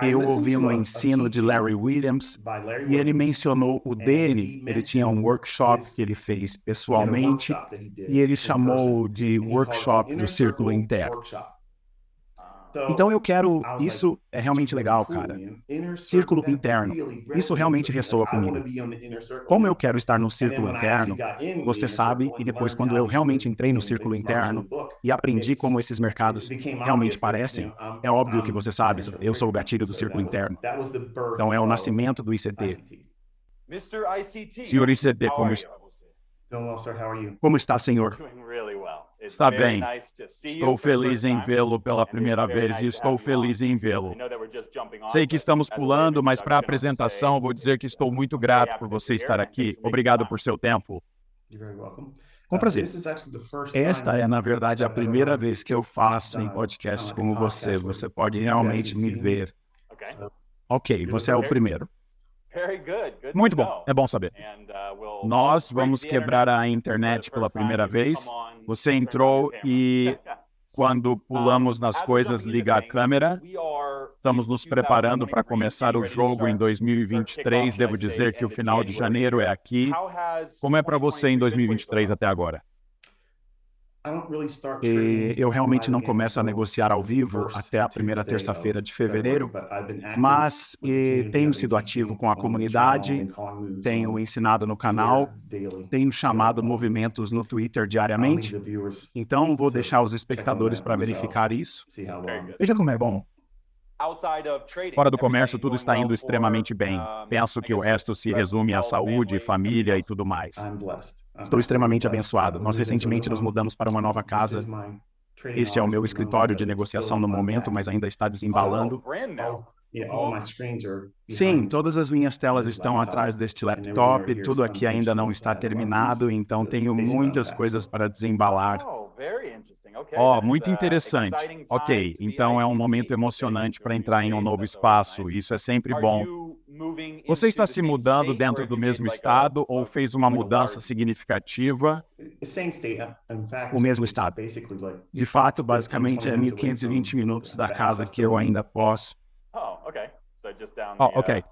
eu ouvi um ensino de Larry Williams e ele mencionou o dele. Ele tinha um workshop que ele fez pessoalmente e ele chamou de workshop do círculo interno. Então eu quero, isso é realmente legal, cara. Círculo interno, isso realmente ressoa comigo. Como eu quero estar no círculo interno, você sabe, e depois quando eu realmente entrei no círculo interno e aprendi como esses mercados realmente parecem, é óbvio que você sabe, eu sou o gatilho do círculo interno. Então é o nascimento do ICT. Mr. ICT, Senhor ICT, how are you? como está, senhor? Doing really well. It's Está very bem. nice to see you Estou for the feliz first em time. vê-lo pela And it's primeira very vez nice e to estou have you on. feliz em vê-lo. I know that we're just jumping on, Sei que but estamos as a way of pulando, mas para a introduction, I'll just apresentação say vou dizer que estou muito very grato happy por that você you're estar here and aqui. thanks for making Obrigado time. por seu tempo. Com Com prazer. Esta é, na verdade, a primeira vez que eu faço em podcast como você. Você pode realmente me ver. Okay. Ok, você é o primeiro. Very good. Good Muito to bom, know. é bom saber. And, we'll Nós break vamos the quebrar a internet internet for the pela first time. primeira You vez. come on, Você turn on entrou your camera. e quando pulamos nas As we're coisas, jumping into liga a things, câmera. we are Estamos nos preparando para começar o jogo em 2023. Devo dizer que o final de janeiro é aqui. Como é para você em 2023 até agora? E eu realmente não começo a negociar ao vivo até a primeira terça-feira de fevereiro, mas tenho sido ativo com a comunidade, tenho ensinado no canal, tenho chamado movimentos no Twitter diariamente, então vou deixar os espectadores para verificar isso. Veja como é bom. Fora do comércio, tudo está indo extremamente bem. Penso que o resto se resume à saúde, família e tudo mais. Estou extremamente abençoado. Nós recentemente nos mudamos para uma nova casa. Este é o meu escritório de negociação no momento, mas ainda está desembalando. Sim, todas as minhas telas estão atrás deste laptop, tudo aqui ainda não está terminado, então tenho muitas coisas para desembalar. Oh, muito interessante. Ok, então é um momento emocionante para entrar em um novo espaço, isso é sempre bom. Você está se mudando dentro do mesmo estado ou fez uma mudança significativa? O mesmo estado. De fato, basicamente é 1.520 minutos da casa que eu ainda posso. Ok.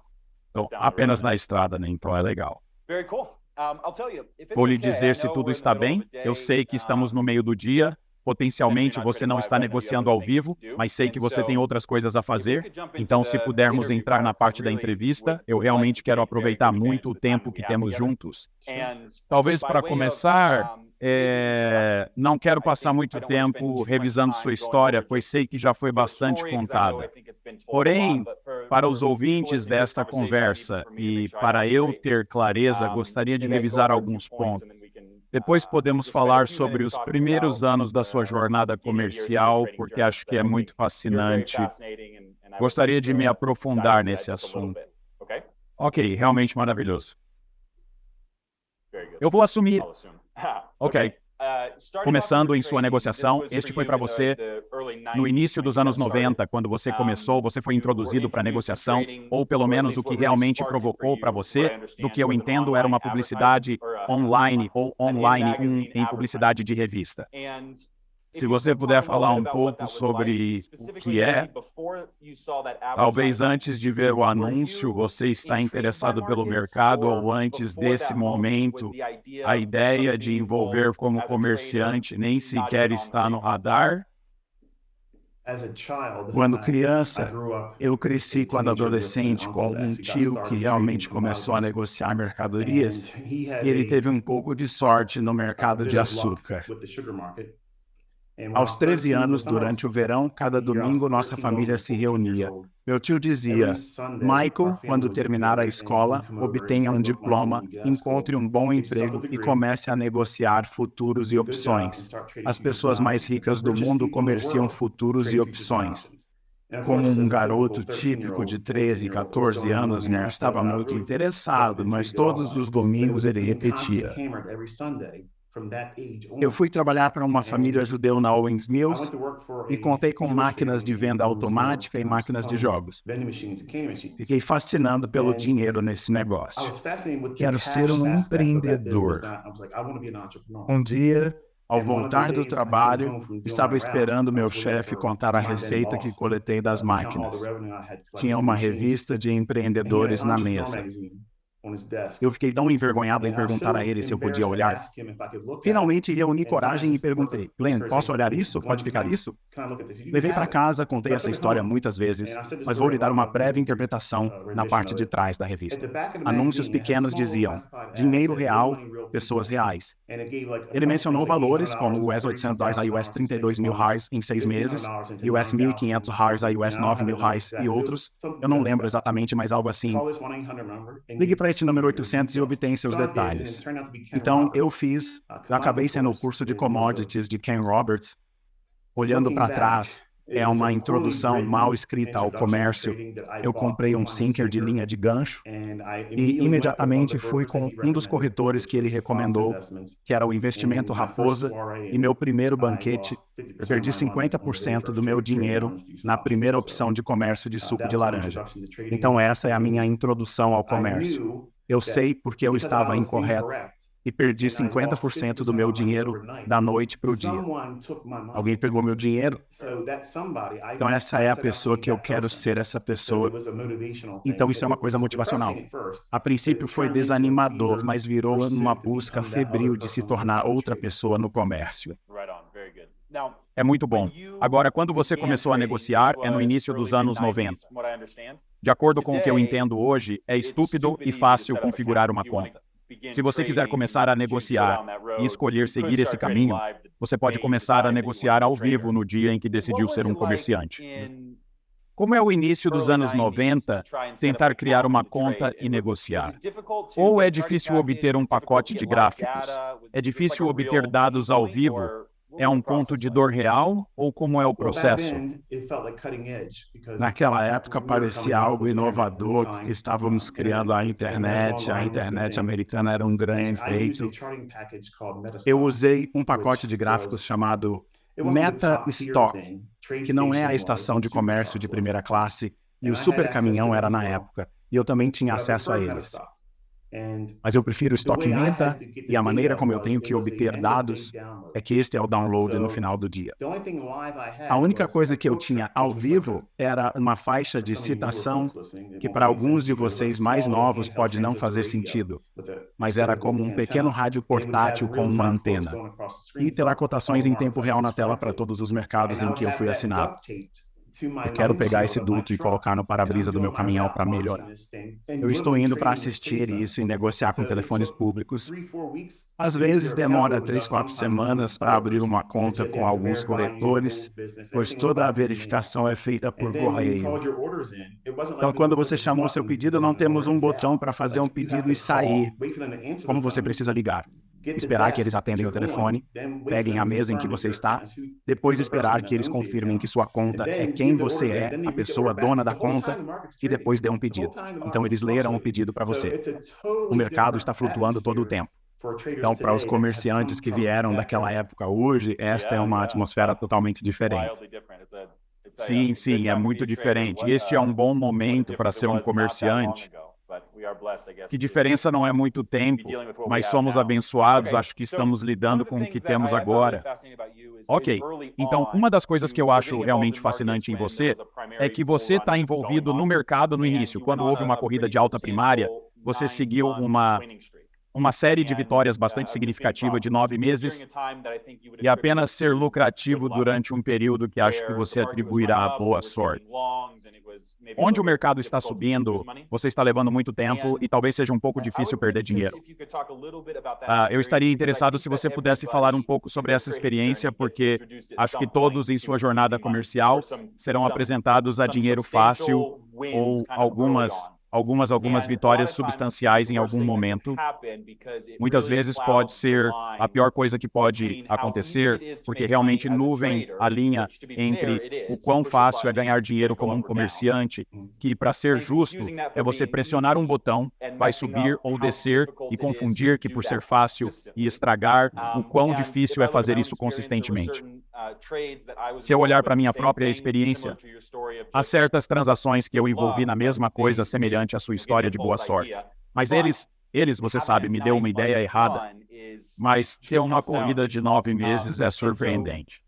Então, apenas na estrada, né? Então é legal. Vou lhe dizer se tudo está bem. Eu sei que estamos no meio do dia. Potencialmente você não está negociando ao vivo, mas sei que você tem outras coisas a fazer. Então, se pudermos entrar na parte da entrevista, eu realmente quero aproveitar muito o tempo que temos juntos. Talvez para começar, não quero passar muito tempo revisando sua história, pois sei que já foi bastante contada. Porém, para os ouvintes desta conversa e para eu ter clareza, gostaria de revisar alguns pontos. Depois podemos falar sobre os primeiros anos da sua jornada comercial, porque acho que é muito fascinante. Gostaria de me aprofundar nesse assunto. Ok, realmente maravilhoso. Eu vou assumir. Ok. Começando em sua negociação, este foi para você no início dos anos 90, quando você começou, você foi introduzido para a negociação, ou pelo menos o que realmente provocou para você, do que eu entendo era uma publicidade online ou online em publicidade de revista. Se você puder falar um pouco sobre o que é, talvez antes de ver o anúncio, você está interessado pelo mercado ou antes desse momento, a ideia de envolver como comerciante nem sequer está no radar? Quando criança, eu cresci quando adolescente com um tio que realmente começou a negociar mercadorias e ele teve um pouco de sorte no mercado de açúcar. Aos 13 anos, durante o verão, cada domingo nossa família se reunia. Meu tio dizia, Michael, quando terminar a escola, obtenha um diploma, encontre um bom emprego e comece a negociar futuros e opções. As pessoas mais ricas do mundo comerciam futuros e opções. Como um garoto típico de 13, 14 anos, né, estava muito interessado, mas todos os domingos ele repetia. Eu fui trabalhar para uma família judeu na Owens Mills e contei com máquinas de venda automática e máquinas de jogos. Fiquei fascinado pelo dinheiro nesse negócio. Quero ser um empreendedor. Um dia, Ao voltar do trabalho, estava esperando meu chefe contar a receita que coletei das máquinas. Tinha uma revista de empreendedores na mesa. Eu fiquei tão envergonhado em perguntar a ele se eu podia olhar. Finalmente reuni coragem e perguntei: Glenn, posso olhar isso? Pode ficar isso? Levei para casa, contei essa história muitas vezes, mas vou lhe dar uma breve interpretação na parte de trás da revista. Anúncios pequenos diziam: dinheiro real, pessoas reais. Ele mencionou valores como US $800 a US $32.000 em 6 meses, US $1.500 a US $9.000 e outros. Eu não lembro exatamente, mas algo assim. Ligue para este número 800 e obtenha seus detalhes. Então, eu acabei sendo o curso de commodities de Ken Roberts. Olhando para trás, é uma introdução mal escrita ao comércio. Eu comprei um sinker de linha de gancho e imediatamente fui com um dos corretores que ele recomendou, que era o Investimento Raposa, e meu primeiro banquete, eu perdi 50% do meu dinheiro na primeira opção de comércio de suco de laranja. Então essa é a minha introdução ao comércio. Eu sei porque eu estava incorreto e perdi 50% do meu dinheiro da noite para o dia. Alguém pegou meu dinheiro? Então essa é a pessoa que eu quero ser, essa pessoa. Então isso é uma coisa motivacional. A princípio foi desanimador, mas virou uma busca febril de se tornar outra pessoa no comércio. É muito bom. Agora, quando você começou a negociar, é no início dos anos 90. De acordo com o que eu entendo hoje, é estúpido e fácil configurar uma conta. Se você quiser começar a negociar e escolher seguir esse caminho, você pode começar a negociar ao vivo no dia em que decidiu ser um comerciante. Como é o início dos anos 90, tentar criar uma conta e negociar? Ou é difícil obter um pacote de gráficos? É difícil obter dados ao vivo? É um ponto de dor real ou como é o processo? Naquela época parecia algo inovador, porque estávamos criando a internet americana era um grande feito. Eu usei um pacote de gráficos chamado Meta Stock, que não é a estação de comércio de primeira classe, e o Super Caminhão era na época, e eu também tinha acesso a eles. Mas eu prefiro o estoque Meta, e a maneira como eu tenho que obter dados é que este é o download no final do dia. A única coisa que eu tinha ao vivo era uma faixa de citação que para alguns de vocês mais novos pode não fazer sentido, mas era como um pequeno rádio portátil com uma antena. E terá cotações em tempo real na tela para todos os mercados em que eu fui assinado. Eu quero pegar esse duto e colocar no para-brisa do meu caminhão para melhorar. Eu estou indo para assistir isso e negociar com telefones públicos. Às vezes demora 3, 4 semanas para abrir uma conta com alguns corretores, pois toda a verificação é feita por correio. Então, quando você chamou seu pedido, não temos um botão para fazer um pedido e sair. Como você precisa ligar? Esperar que eles atendem o telefone, peguem a mesa em que você está, depois esperar que eles confirmem que sua conta é quem você é, a pessoa dona da conta, e depois dê um pedido. Então eles leram o pedido para você. O mercado está flutuando todo o tempo. Então, para os comerciantes que vieram daquela época hoje, esta é uma atmosfera totalmente diferente. Sim, é muito diferente. Este é um bom momento para ser um comerciante. Que diferença não é muito tempo, mas somos abençoados, acho que estamos lidando com o que temos agora. Ok, então uma das coisas que eu acho realmente fascinante em você é que você está envolvido no mercado no início. Quando houve uma corrida de alta primária, você seguiu uma série de vitórias bastante significativa de 9 meses e apenas ser lucrativo durante um período que acho que você atribuirá a boa sorte. Onde o mercado está subindo, você está levando muito tempo e talvez seja um pouco difícil perder dinheiro. Eu estaria interessado se você pudesse falar um pouco sobre essa experiência, porque acho que todos em sua jornada comercial serão apresentados a dinheiro fácil ou algumas vitórias substanciais em algum momento. Muitas vezes pode ser a pior coisa que pode acontecer, porque realmente nuvem a linha entre o quão fácil é ganhar dinheiro como um comerciante, que para ser justo é você pressionar um botão, vai subir ou descer e confundir que por ser fácil e estragar, o quão difícil é fazer isso consistentemente. Se eu olhar para minha própria experiência, há certas transações que eu envolvi na mesma coisa semelhante à sua história de boa sorte. Mas eles, você sabe, me deu uma ideia errada. mas ter uma corrida de 9 meses é surpreendente.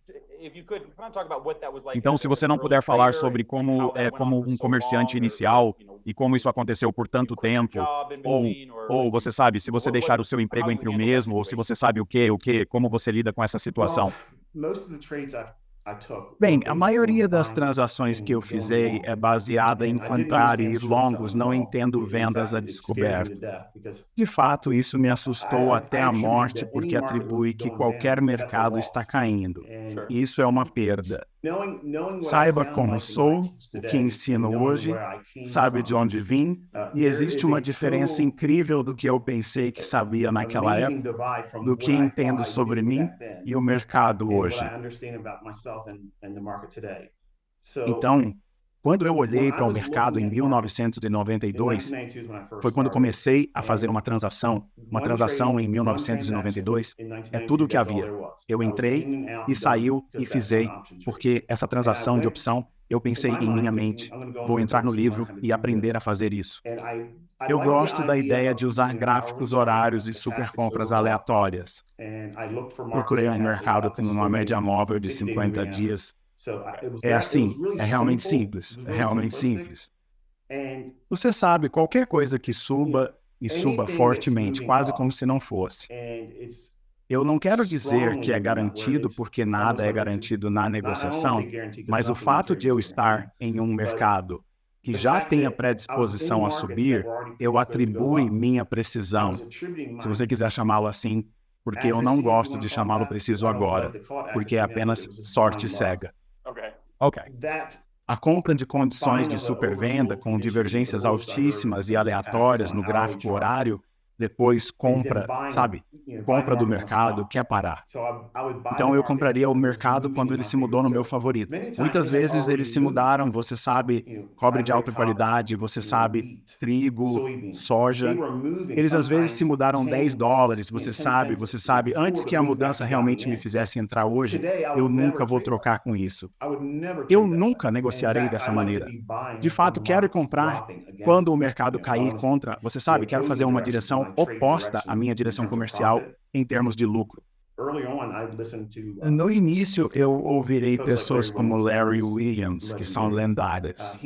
Então, se você não puder falar sobre como um comerciante inicial e como isso aconteceu por tanto tempo, ou você sabe, se você deixar o seu emprego entre o mesmo, ou se você sabe como você lida com essa situação. Bem, a maioria das transações que eu fiz é baseada em comprar e longos, não entendo vendas a descoberto. De fato, isso me assustou até a morte porque atribui que qualquer mercado está caindo. Isso é uma perda. Saiba como sou, o que ensino hoje, sabe de onde vim, e existe uma diferença incrível do que eu pensei que sabia naquela época, do que entendo sobre mim e o mercado hoje. Então, quando eu olhei para o mercado em 1992, foi quando comecei a fazer uma transação. Uma transação em 1992 é tudo o que havia. Eu entrei e saiu e fizei, porque essa transação de opção, eu pensei em minha mente, vou entrar no livro e aprender a fazer isso. Eu gosto da ideia de usar gráficos horários e supercompras aleatórias. Procurei um mercado com uma média móvel de 50 dias. É assim, é realmente simples, é realmente simples. Você sabe, qualquer coisa que suba, e suba fortemente, quase como se não fosse. Eu não quero dizer que é garantido, porque nada é garantido na negociação, mas o fato de eu estar em um mercado que já tem a predisposição a subir, eu atribuo minha precisão, se você quiser chamá-lo assim, porque eu não gosto de chamá-lo preciso agora, porque é apenas sorte cega. Ok. A compra de condições de supervenda com divergências altíssimas e aleatórias no gráfico horário, depois compra, sabe? Compra do mercado, quer parar. Então eu compraria o mercado quando ele se mudou no meu favorito. Muitas vezes eles se mudaram, você sabe, cobre de alta qualidade, você sabe, trigo, soja. Eles às vezes se mudaram $10, você sabe. Antes que a mudança realmente me fizesse entrar hoje, eu nunca vou trocar com isso. Eu nunca negociarei dessa maneira. De fato, quero comprar quando o mercado cair contra, você sabe, quero fazer uma direção oposta à minha direção comercial em termos de lucro. No início, eu ouvirei pessoas como Larry Williams, que são lendárias.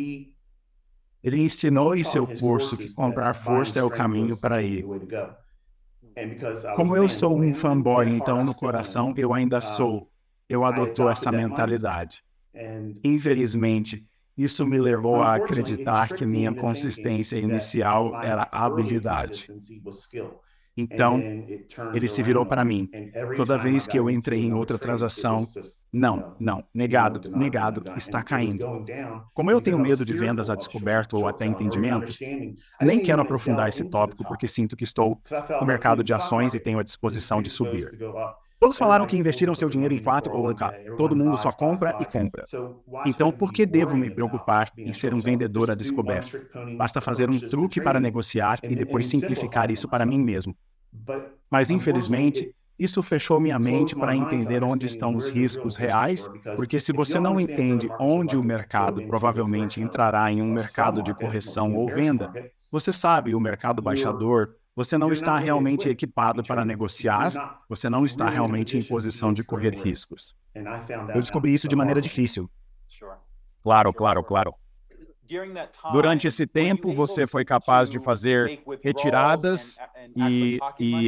Ele ensinou em seu curso que comprar força é o caminho para ir. Como eu sou um fanboy, então no coração eu ainda sou. Eu adotou essa mentalidade. Infelizmente, isso me levou a acreditar que minha consistência inicial era habilidade. Então, ele se virou para mim. Toda vez que eu entrei em outra transação, não, negado, está caindo. Como eu tenho medo de vendas a descoberto ou até entendimento, nem quero aprofundar esse tópico porque sinto que estou no mercado de ações e tenho a disposição de subir. Todos falaram que investiram seu dinheiro em 4 ou em K. Todo mundo só compra e compra. Então, por que devo me preocupar em ser um vendedor a descoberto? Basta fazer um truque para negociar e depois simplificar isso para mim mesmo. Mas, infelizmente, isso fechou minha mente para entender onde estão os riscos reais, porque se você não entende onde o mercado provavelmente entrará em um mercado de correção ou venda, você sabe, o mercado baixador, você não está realmente equipado para negociar, você não está realmente em posição de correr riscos. Eu descobri isso de maneira difícil. Claro. Durante esse tempo, você foi capaz de fazer retiradas e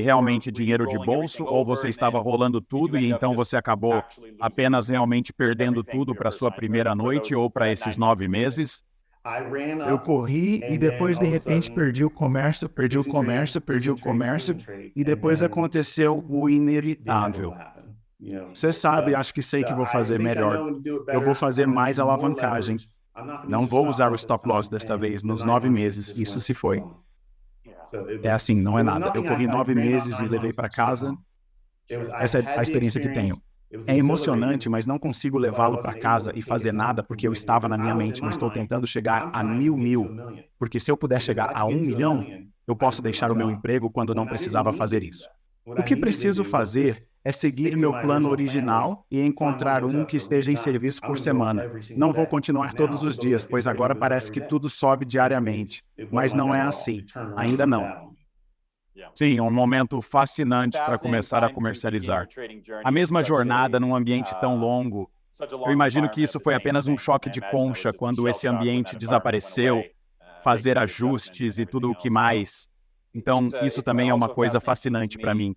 realmente dinheiro de bolso, ou você estava rolando tudo e então você acabou apenas realmente perdendo tudo para sua primeira noite ou para esses 9 meses? Eu corri e depois, de repente, perdi o comércio, e depois aconteceu o inevitável. Você sabe, acho que sei que vou fazer melhor. Eu vou fazer mais alavancagem. Não vou usar o stop loss desta vez, nos 9 meses, isso se foi. É assim, não é nada. Eu corri 9 meses e levei para casa. Essa é a experiência que tenho. É emocionante, mas não consigo levá-lo para casa e fazer nada porque eu estava na minha mente, mas estou tentando chegar a 1.000. Porque se eu puder chegar a 1 milhão, eu posso deixar o meu emprego quando não precisava fazer isso. O que preciso fazer é seguir meu plano original e encontrar um que esteja em serviço por semana. Não vou continuar todos os dias, pois agora parece que tudo sobe diariamente. Mas não é assim. Ainda não. Sim, um momento fascinante para começar a comercializar. A mesma jornada num ambiente tão longo. Eu imagino que isso foi apenas um choque de concha quando esse ambiente desapareceu, fazer ajustes e tudo o que mais. Então, isso também é uma coisa fascinante para mim.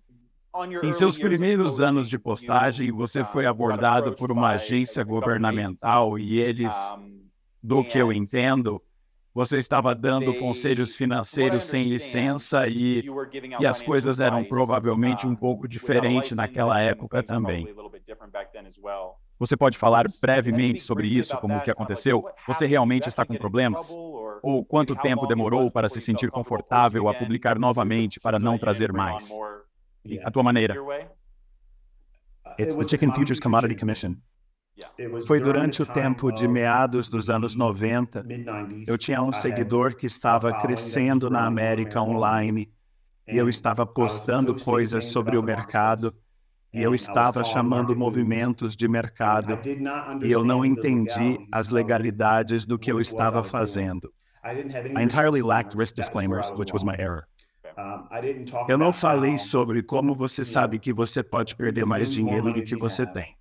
Em seus primeiros anos de postagem, você foi abordado por uma agência governamental e eles, do que eu entendo, você estava dando conselhos financeiros sem licença e as coisas eram provavelmente um pouco diferentes naquela época também. Você pode falar brevemente sobre isso, como o que aconteceu? Você realmente está com problemas? Ou quanto tempo demorou para se sentir confortável a publicar novamente para não trazer mais? A tua maneira. It's the Chicken Futures Commodity Commission. Foi durante o tempo de meados dos anos 90. Eu tinha um seguidor que estava crescendo na América online e eu estava postando coisas sobre o mercado e eu estava chamando movimentos de mercado e eu não entendi as legalidades do que eu estava fazendo. I entirely lacked risk disclaimers, which was my error. Eu não falei sobre como você sabe que você pode perder mais dinheiro do que você tem.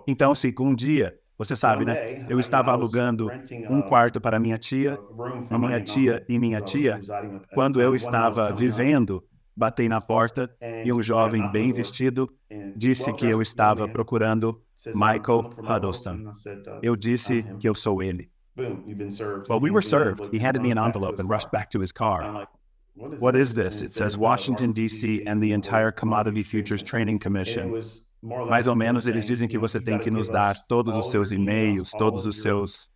Então, assim, um dia, você sabe, né? Eu estava alugando um quarto para minha tia e minha tia. Quando eu estava vivendo, batei na porta e um jovem bem vestido disse que eu estava procurando Michael Huddleston. Eu disse que eu sou ele. Well, we were served. He handed me an envelope and rushed back to his car. What is this? It says Washington, D.C. and the entire Commodity Futures Trading Commission. Mais ou menos, eles dizem que você tem que nos dar todos os seus e-mails, todos os seus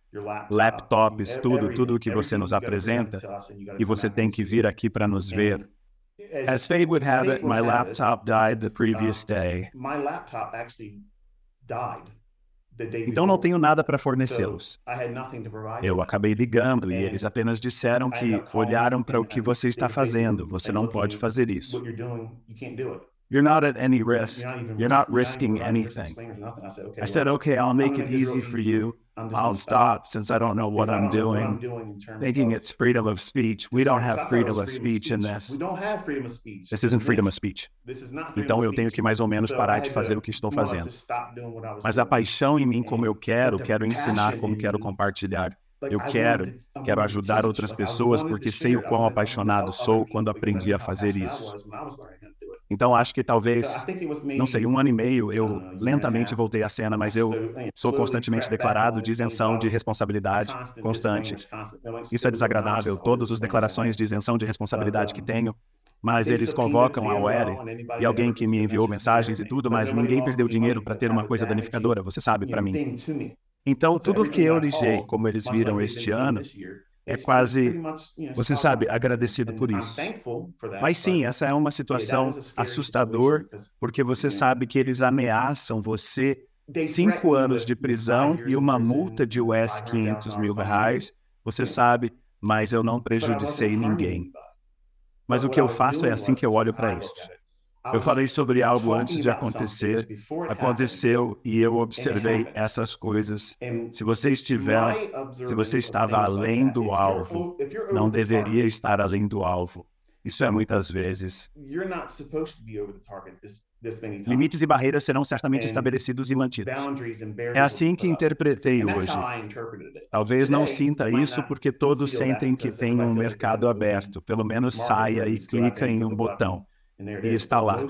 laptops, tudo o que você nos apresenta, e você tem que vir aqui para nos ver. As fate would have it, my laptop died the previous day. Então não tenho nada para fornecê-los. Eu acabei ligando e eles apenas disseram que olharam para o que você está fazendo. Você não pode fazer isso. You're not at any risk. You're not risking anything. I said, okay, I'll make it easy for you. I'll stop since I don't know what I'm doing. Thinking it's freedom of speech. We don't have freedom of speech in this. This isn't freedom of speech. Então eu tenho que mais ou menos parar de fazer o que estou fazendo. Mas a paixão em mim, como eu quero ensinar, como quero compartilhar. Eu quero ajudar outras pessoas porque sei o quão apaixonado sou quando aprendi a fazer isso. Então, acho que talvez, não sei, 1 ano e meio, eu lentamente voltei à cena, mas eu sou constantemente declarado de isenção de responsabilidade constante. Isso é desagradável, todas as declarações de isenção de responsabilidade que tenho, mas eles convocam a OER e alguém que me enviou mensagens e tudo, mas ninguém perdeu dinheiro para ter uma coisa danificadora, você sabe, para mim. Então, tudo que eu liguei, como eles viram este ano, é quase, você sabe, agradecido por isso. Mas sim, essa é uma situação assustadora, porque você sabe que eles ameaçam você 5 anos de prisão e uma multa de US R$500 mil. Você sabe, mas eu não prejudicei ninguém. Mas o que eu faço é assim que eu olho para isso. Eu falei sobre algo antes de acontecer, aconteceu e eu observei essas coisas. Se você estava além do alvo, não deveria estar além do alvo. Isso é muitas vezes. Limites e barreiras serão certamente estabelecidos e mantidos. É assim que interpretei hoje. Talvez não sinta isso porque todos sentem que tem um mercado aberto. Pelo menos saia e clica em um botão. E está lá.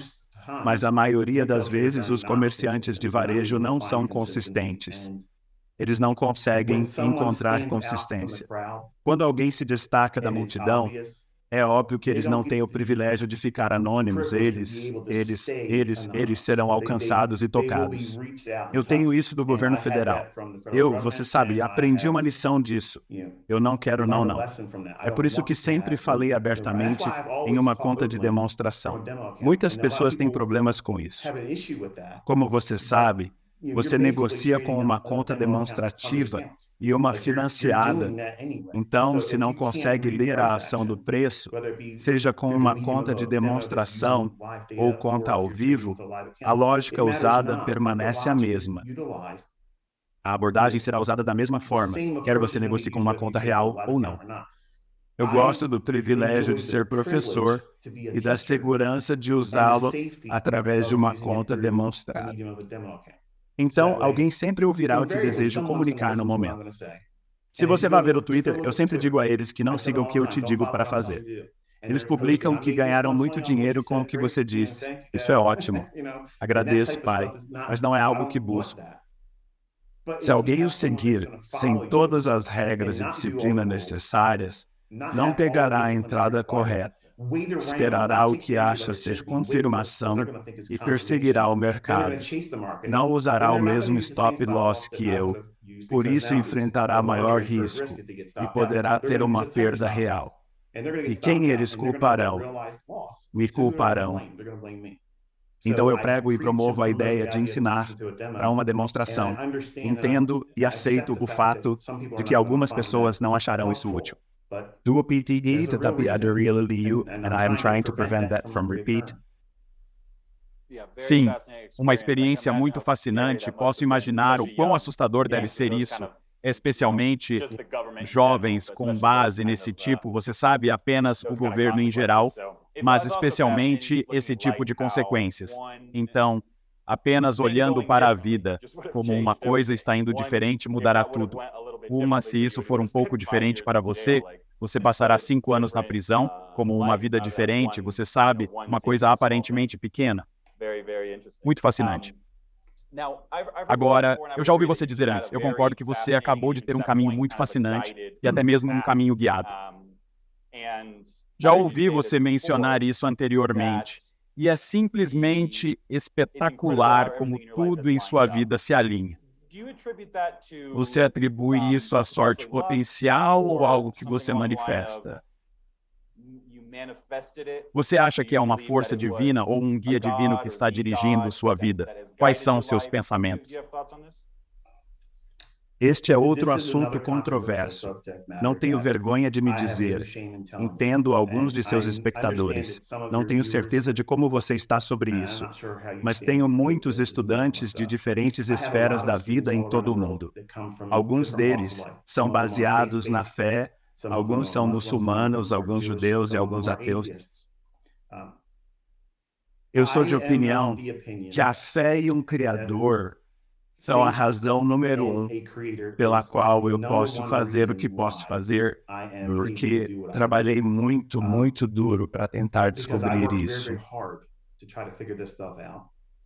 Mas a maioria das vezes os comerciantes de varejo não são consistentes. Eles não conseguem encontrar consistência. Quando alguém se destaca da multidão, é óbvio que eles não têm o privilégio de ficar anônimos. Eles serão alcançados e tocados. Eu tenho isso do governo federal. Você sabe, aprendi uma lição disso. Eu não quero, não. É por isso que sempre falei abertamente em uma conta de demonstração. Muitas pessoas têm problemas com isso. Como você sabe, você negocia com uma conta demonstrativa e uma financiada. Então, se não consegue ler a ação do preço, seja com uma conta de demonstração ou conta ao vivo, a lógica usada permanece a mesma. A abordagem será usada da mesma forma, quer você negocie com uma conta real ou não. Eu gosto do privilégio de ser professor e da segurança de usá-lo através de uma conta demonstrada. Então, alguém sempre ouvirá o que desejo comunicar no momento. Se você vai ver o Twitter, eu sempre digo a eles que não sigam o que eu te digo para fazer. Eles publicam que ganharam muito dinheiro com o que você disse. Isso é ótimo. Agradeço, Pai, mas não é algo que busco. Se alguém o seguir sem todas as regras e disciplina necessárias, não pegará a entrada correta, esperará o que acha ser confirmação e perseguirá o mercado. Não usará o mesmo stop loss que eu, por isso enfrentará maior risco e poderá ter uma perda real. E quem eles culparão? Me culparão. Então eu prego e promovo a ideia de ensinar para uma demonstração. Entendo e aceito o fato de que algumas pessoas não acharão isso útil. Do o PTD tetapi ada really liu, and I am trying to prevent that from repeat. Sim, uma experiência muito fascinante. Posso imaginar o quão assustador deve ser isso, especialmente jovens com base nesse tipo, você sabe, apenas o governo em geral, mas especialmente esse tipo de consequências. Então, apenas olhando para a vida como uma coisa está indo diferente mudará tudo. Se isso for um pouco diferente para você, você passará 5 anos na prisão, como uma vida diferente, você sabe, uma coisa aparentemente pequena. Muito fascinante. Agora, eu já ouvi você dizer antes, eu concordo que você acabou de ter um caminho muito fascinante e até mesmo um caminho guiado. Já ouvi você mencionar isso anteriormente, e é simplesmente espetacular como tudo em sua vida se alinha. Você atribui isso à sorte potencial ou algo que você manifesta? Você acha que é uma força divina ou um guia divino que está dirigindo sua vida? Quais são seus pensamentos? Este é outro assunto controverso. Não tenho vergonha de me dizer. Entendo alguns de seus espectadores. Não tenho certeza de como você está sobre isso. Mas tenho muitos estudantes de diferentes esferas da vida em todo o mundo. Alguns deles são baseados na fé, alguns são muçulmanos, alguns judeus e alguns ateus. Eu sou de opinião que a fé e um Criador são a razão número 1 pela qual eu posso fazer o que posso fazer, porque trabalhei muito, muito duro para tentar descobrir isso.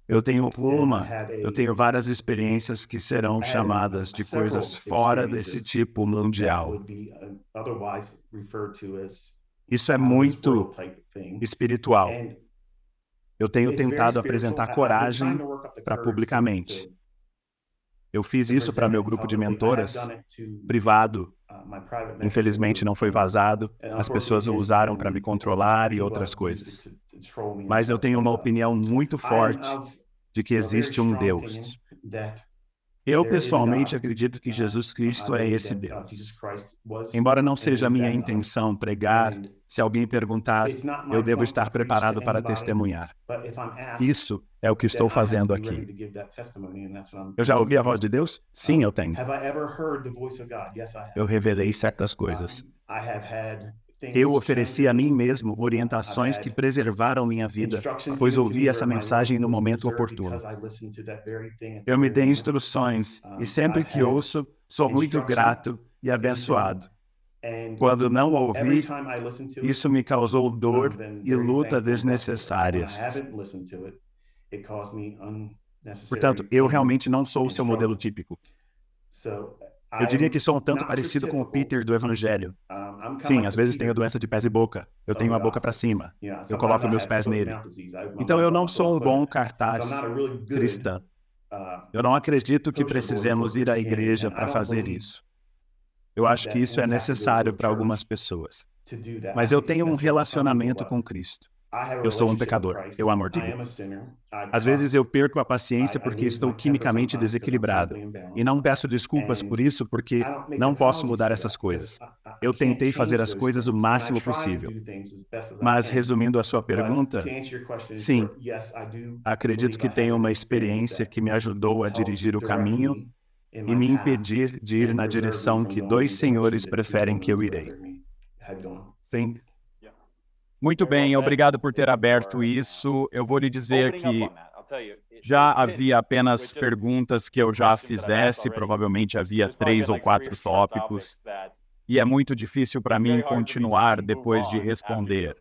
Eu tenho várias experiências que serão chamadas de coisas fora desse tipo mundial. Isso é muito espiritual. Eu tenho tentado apresentar coragem para publicamente. Eu fiz isso para meu grupo de mentoras, privado. Infelizmente não foi vazado, as pessoas o usaram para me controlar e outras coisas. Mas eu tenho uma opinião muito forte de que existe um Deus. Eu pessoalmente acredito que Jesus Cristo é esse Deus. Embora não seja minha intenção pregar, se alguém perguntar, eu devo estar preparado para testemunhar. Isso é o que estou fazendo aqui. Eu já ouvi a voz de Deus? Sim, eu tenho. Eu revelei certas coisas. Eu ofereci a mim mesmo orientações que preservaram minha vida, pois ouvi essa mensagem no momento oportuno. Eu me dei instruções e sempre que ouço, sou muito grato e abençoado. Quando não ouvi, isso me causou dor e luta desnecessárias. Portanto, eu realmente não sou o seu modelo típico. Eu diria que sou um tanto parecido com o Peter do Evangelho. Sim, às vezes tenho doença de pés e boca. Eu tenho a boca para cima. Eu coloco meus pés nele. Então eu não sou um bom cartaz cristão. Eu não acredito que precisemos ir à igreja para fazer isso. Eu acho que isso é necessário para algumas pessoas. Mas eu tenho um relacionamento com Cristo. Eu sou um pecador. Eu amo Deus. Às vezes eu perco a paciência porque estou quimicamente desequilibrado. E não peço desculpas por isso porque não posso mudar essas coisas. Eu tentei fazer as coisas o máximo possível. Mas resumindo a sua pergunta, sim, acredito que tenho uma experiência que me ajudou a dirigir o caminho e me impedir de ir na direção que 2 senhores preferem que eu irei. Sim. Muito bem, obrigado por ter aberto isso. Eu vou lhe dizer que já havia apenas perguntas que eu já fizesse, provavelmente havia 3 ou 4 tópicos, e é muito difícil para mim continuar depois de responder.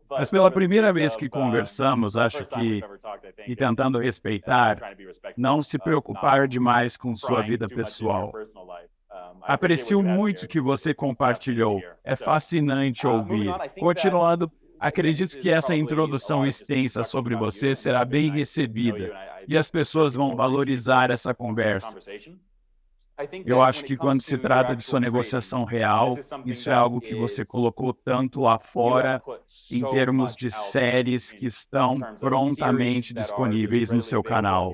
Mas pela primeira vez que conversamos, acho que, e tentando respeitar, não se preocupar demais com sua vida pessoal. Aprecio muito o que você compartilhou. É fascinante ouvir. Continuando, acredito que essa introdução extensa sobre você será bem recebida e as pessoas vão valorizar essa conversa. Eu acho que quando se trata de sua negociação real, isso é algo que você colocou tanto lá fora em termos de séries que estão prontamente disponíveis no seu canal.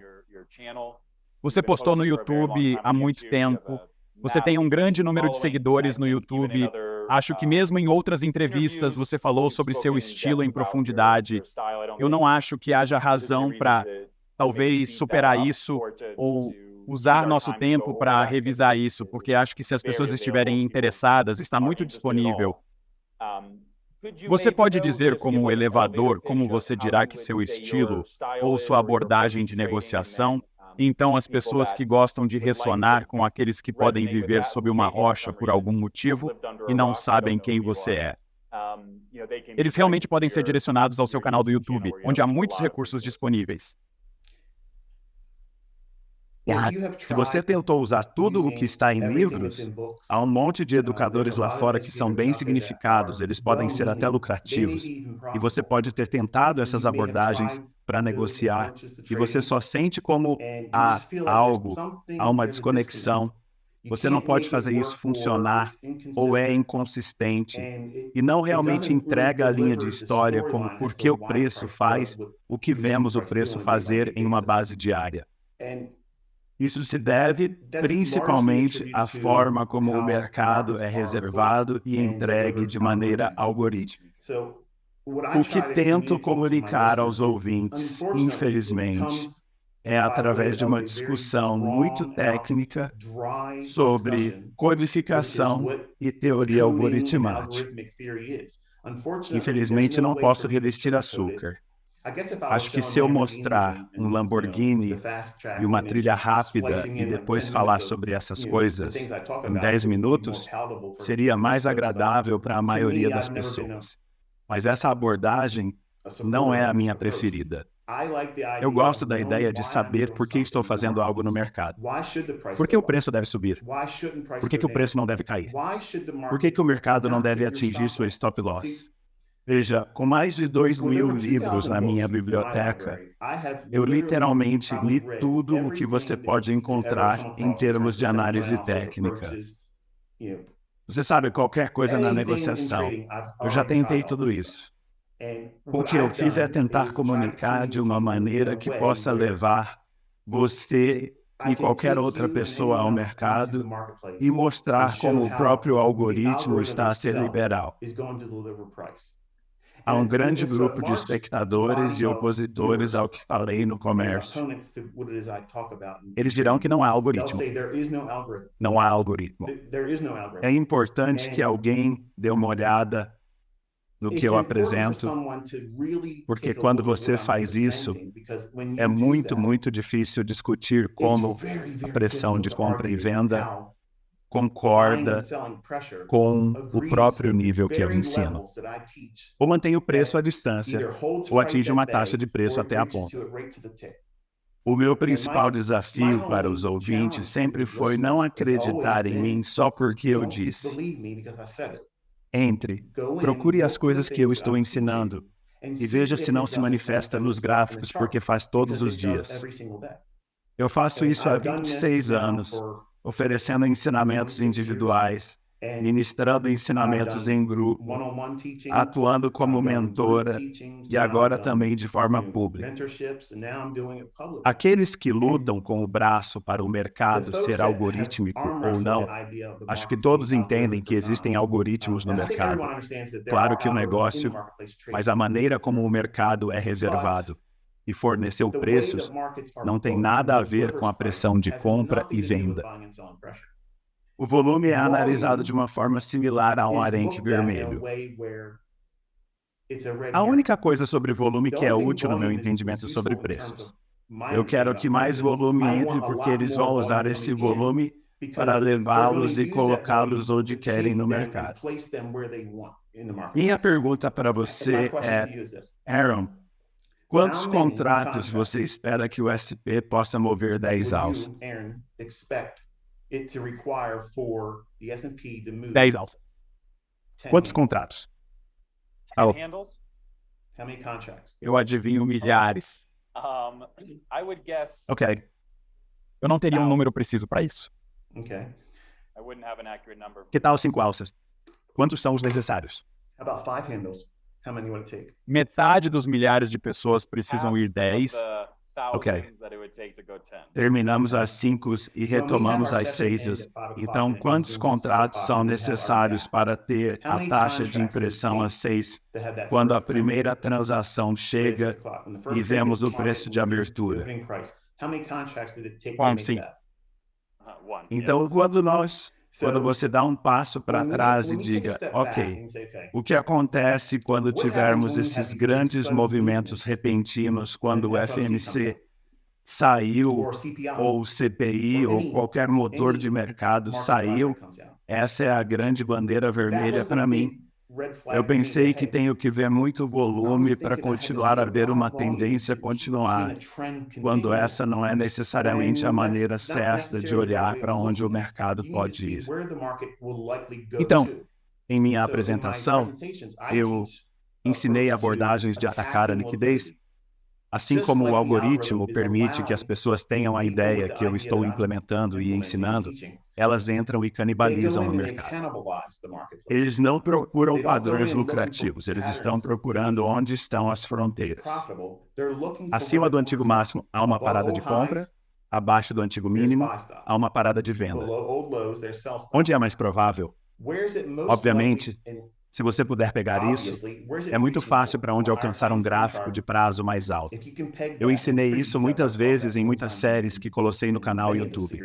Você postou no YouTube há muito tempo. Você tem um grande número de seguidores no YouTube. Acho que mesmo em outras entrevistas você falou sobre seu estilo em profundidade. Eu não acho que haja razão para talvez superar isso ou usar nosso tempo para revisar isso, porque acho que se as pessoas estiverem interessadas, está muito disponível. Você pode dizer como um elevador, como você dirá que seu estilo ou sua abordagem de negociação, então as pessoas que gostam de ressonar com aqueles que podem viver sob uma rocha por algum motivo e não sabem quem você é. Eles realmente podem ser direcionados ao seu canal do YouTube, onde há muitos recursos disponíveis. Se você tentou usar tudo o que está em livros, há um monte de educadores lá fora que são bem significados, eles podem ser até lucrativos. E você pode ter tentado essas abordagens para negociar, e você só sente como há algo, há uma desconexão. Você não pode fazer isso funcionar, ou é inconsistente, e não realmente entrega a linha de história como por que o preço faz o que vemos o preço fazer em uma base diária. Isso se deve principalmente à forma como o mercado é reservado e entregue de maneira algorítmica. O que tento comunicar aos ouvintes, infelizmente, é através de uma discussão muito técnica sobre codificação e teoria algoritmática. Infelizmente, não posso revestir açúcar. Acho que se eu mostrar um Lamborghini e uma trilha rápida e depois falar sobre essas coisas em 10 minutos, seria mais agradável para a maioria das pessoas. Mas essa abordagem não é a minha preferida. Eu gosto da ideia de saber por que estou fazendo algo no mercado. Por que o preço deve subir? Por que o preço não deve cair? Por que o mercado não deve atingir sua stop loss? Veja, com mais de 2.000 livros na minha biblioteca, eu literalmente li tudo o que você pode encontrar em termos de análise técnica. Você sabe, qualquer coisa na negociação. Eu já tentei tudo isso. O que eu fiz é tentar comunicar de uma maneira que possa levar você e qualquer outra pessoa ao mercado e mostrar como o próprio algoritmo está a ser liberal. Há um grande grupo de espectadores e opositores ao que falei no comércio. Eles dirão que não há algoritmo. Não há algoritmo. É importante que alguém dê uma olhada no que eu apresento, porque quando você faz isso, é muito, muito difícil discutir como a pressão de compra e venda concorda com o próprio nível que eu ensino. Ou mantém o preço à distância, ou atinge uma taxa de preço até a ponta. O meu principal desafio para os ouvintes sempre foi não acreditar em mim só porque eu disse. Procure as coisas que eu estou ensinando e veja se não se manifesta nos gráficos, porque faz todos os dias. Eu faço isso há 26 anos. Oferecendo ensinamentos individuais, ministrando ensinamentos em grupo, atuando como mentora e agora também de forma pública. Aqueles que lutam com o braço para o mercado ser algorítmico ou não, acho que todos entendem que existem algoritmos no mercado. Claro que o negócio, mas a maneira como o mercado é reservado e forneceu preços não tem nada a ver com a pressão de compra e venda. O volume é analisado de uma forma similar a um arenque vermelho. A única coisa sobre volume que é útil no meu entendimento sobre preços. Eu quero que mais volume entre porque eles vão usar esse volume para levá-los e colocá-los onde querem no mercado. Minha pergunta para você é, Aaron, quantos contratos você espera que o SP possa mover 10 alças? 10 alças. Quantos contratos? Eu adivinho milhares. Ok. Eu não teria um número preciso para isso. Que tal 5 alças? Quantos são os necessários? Metade dos milhares de pessoas precisam ir 10. Ok. Terminamos às 5 e retomamos às 6. Então, quantos contratos são necessários para ter a taxa de impressão às 6 quando a primeira transação chega e vemos o preço de abertura? Sim. Então, quando você dá um passo para trás e diga, ok, o que acontece quando tivermos esses grandes movimentos repentinos, quando o FMC saiu, ou o CPI, ou qualquer motor de mercado saiu, essa é a grande bandeira vermelha para mim. Eu pensei que tenho que ver muito volume para continuar a ver uma tendência continuar, quando essa não é necessariamente a maneira certa de olhar para onde o mercado pode ir. Então, em minha apresentação, eu ensinei abordagens de atacar a liquidez. Assim como o algoritmo permite que as pessoas tenham a ideia que eu estou implementando e ensinando, elas entram e canibalizam o mercado. Eles não procuram padrões lucrativos, eles estão procurando onde estão as fronteiras. Acima do antigo máximo há uma parada de compra, abaixo do antigo mínimo há uma parada de venda. Onde é mais provável? Obviamente, se você puder pegar isso, é muito fácil para onde alcançar um gráfico de prazo mais alto. Eu ensinei isso muitas vezes em muitas séries que coloquei no canal YouTube.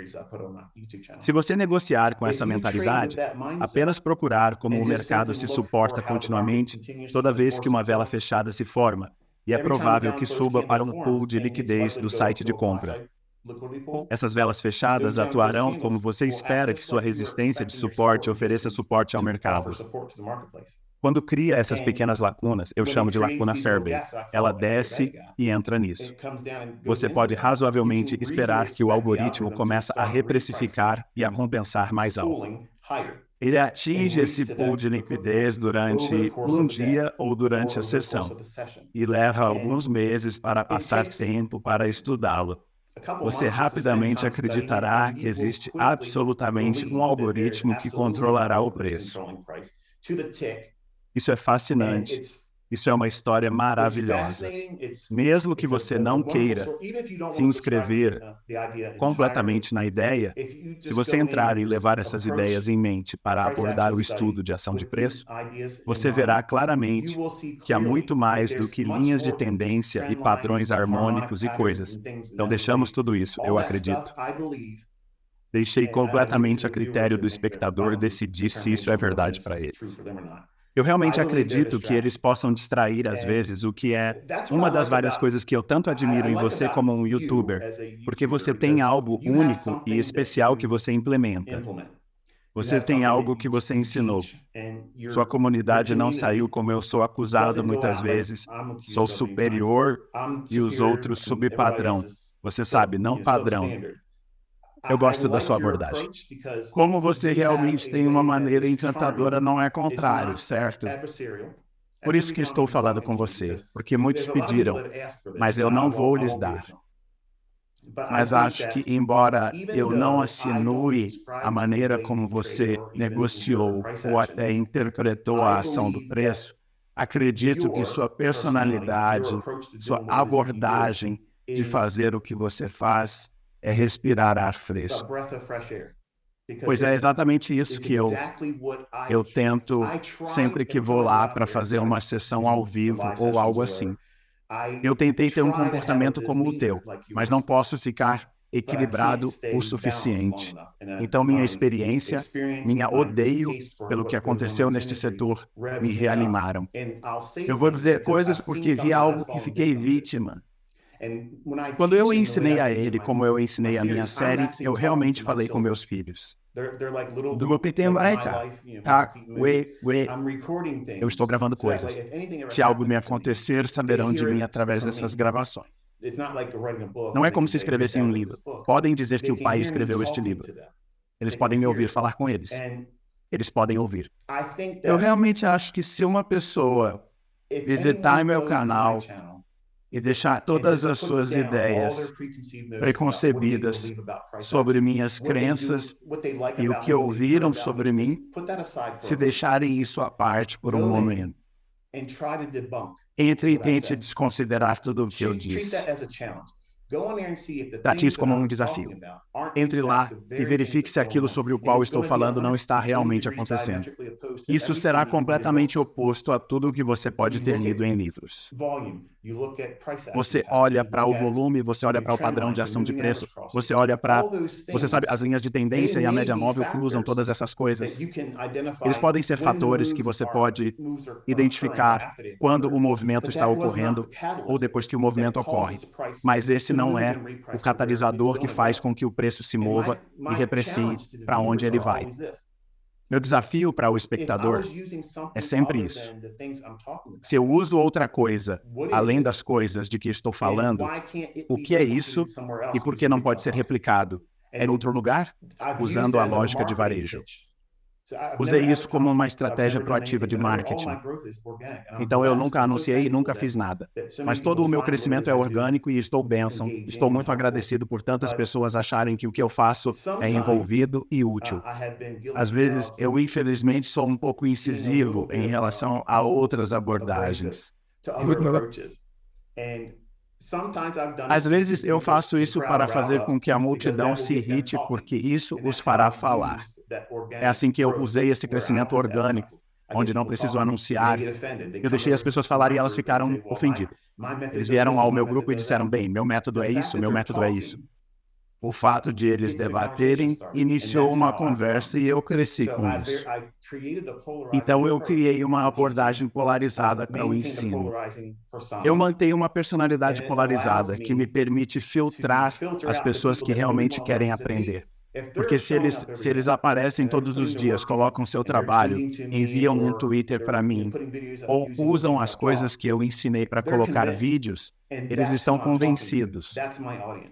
Se você negociar com essa mentalidade, apenas procurar como o mercado se suporta continuamente toda vez que uma vela fechada se forma, e é provável que suba para um pool de liquidez do site de compra. Essas velas fechadas atuarão como você espera que sua resistência de suporte ofereça suporte ao mercado. Quando cria essas pequenas lacunas, eu chamo de lacuna Fairbairn. Ela desce e entra nisso. Você pode razoavelmente esperar que o algoritmo comece a reprecificar e a compensar mais alto. Ele atinge esse pool de liquidez durante um dia ou durante a sessão e leva alguns meses para passar tempo para estudá-lo. Você rapidamente acreditará que existe absolutamente um algoritmo que controlará o preço. Isso é fascinante. Isso é uma história maravilhosa. Mesmo que você não queira se inscrever completamente na ideia, se você entrar e levar essas ideias em mente para abordar o estudo de ação de preço, você verá claramente que há muito mais do que linhas de tendência e padrões harmônicos e coisas. Então deixamos tudo isso, eu acredito. Deixei completamente a critério do espectador decidir se isso é verdade para eles. Eu realmente acredito que eles possam distrair às vezes, o que é uma das várias coisas que eu tanto admiro em você como um YouTuber, porque você tem algo único e especial que você implementa. Você tem algo que você ensinou. Sua comunidade não saiu como eu sou acusado muitas vezes. Sou superior e os outros subpadrão. Você sabe, não padrão. Eu gosto da sua abordagem. Como você realmente tem uma maneira encantadora, não é contrário, certo? Por isso que estou falando com você, porque muitos pediram, mas eu não vou lhes dar. Mas acho que, embora eu não assinue a maneira como você negociou ou até interpretou a ação do preço, acredito que sua personalidade, sua abordagem de fazer o que você faz é respirar ar fresco. Pois é exatamente isso que eu tento sempre que vou lá para fazer uma sessão ao vivo ou algo assim. Eu tentei ter um comportamento como o teu, mas não posso ficar equilibrado o suficiente. Então, minha experiência, minha odeio pelo que aconteceu neste setor, me reanimaram. Eu vou dizer coisas porque vi algo que fiquei vítima. Quando eu ensinei a ele como eu ensinei a minha série, eu realmente falei com meus filhos. Eu estou gravando coisas. Se algo me acontecer, saberão de mim através dessas gravações. Não é como se escrevessem um livro. Podem dizer que o pai escreveu este livro. Eles podem me ouvir falar com eles. Eles podem ouvir. Eu realmente acho que se uma pessoa visitar meu canal e deixar todas as suas ideias preconcebidas sobre minhas crenças e o que ouviram sobre mim, se deixarem isso à parte por um momento, entre e tente desconsiderar tudo o que eu disse. Trate isso como um desafio. Entre lá e verifique se aquilo sobre o qual estou falando não está realmente acontecendo. Isso será completamente oposto a tudo o que você pode ter lido em livros. Você olha para o volume, você olha para o padrão de ação de preço, você olha para... Você sabe, as linhas de tendência e a média móvel cruzam todas essas coisas. Eles podem ser fatores que você pode identificar quando o movimento está ocorrendo ou depois que o movimento ocorre. Mas esse não é o catalisador que faz com que o preço se mova e reprecie para onde ele vai. Meu desafio para o espectador é sempre isso. Se eu uso outra coisa, além das coisas de que estou falando, o que é isso e por que não pode ser replicado? Em outro lugar? Usando a lógica de varejo. Usei isso como uma estratégia proativa de marketing. Então eu nunca anunciei e nunca fiz nada. Mas todo o meu crescimento é orgânico e estou bênção. Estou muito agradecido por tantas pessoas acharem que o que eu faço é envolvido e útil. Às vezes eu infelizmente sou um pouco incisivo em relação a outras abordagens. Às vezes eu faço isso para fazer com que a multidão se irrite porque isso os fará falar. É assim que eu usei esse crescimento orgânico, onde não preciso anunciar. Eu deixei as pessoas falarem e elas ficaram ofendidas. Eles vieram ao meu grupo e disseram, bem, meu método é isso, meu método é isso. O fato de eles debaterem iniciou uma conversa e eu cresci com isso. Então eu criei uma abordagem polarizada para o ensino. Eu mantenho uma personalidade polarizada que me permite filtrar as pessoas que realmente querem aprender. Porque se eles aparecem todos os dias, colocam seu trabalho, enviam um Twitter para mim, ou usam as coisas que eu ensinei para colocar vídeos, eles estão convencidos.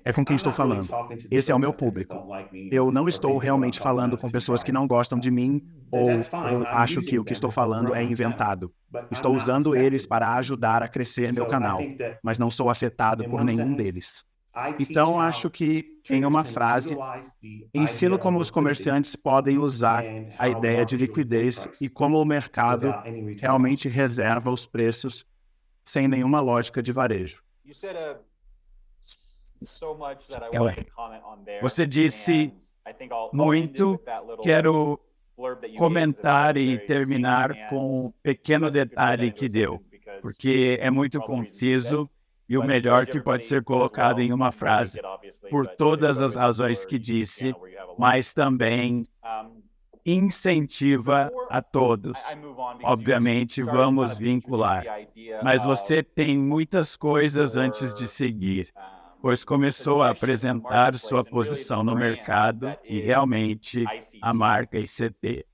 É com quem estou falando. Esse é o meu público. Eu não estou realmente falando com pessoas que não gostam de mim ou acho que o que estou falando é inventado. Estou usando eles para ajudar a crescer meu canal, mas não sou afetado por nenhum deles. Então, acho que, em uma frase, ensino como os comerciantes podem usar a ideia de liquidez e como o mercado realmente reserva os preços sem nenhuma lógica de varejo. Você disse muito, quero comentar e terminar com um pequeno detalhe que deu, porque é muito conciso e o melhor que pode ser colocado em uma frase, por todas as razões que disse, mas também incentiva a todos. Obviamente, vamos vincular, mas você tem muitas coisas antes de seguir, pois começou a apresentar sua posição no mercado e realmente a marca ICT.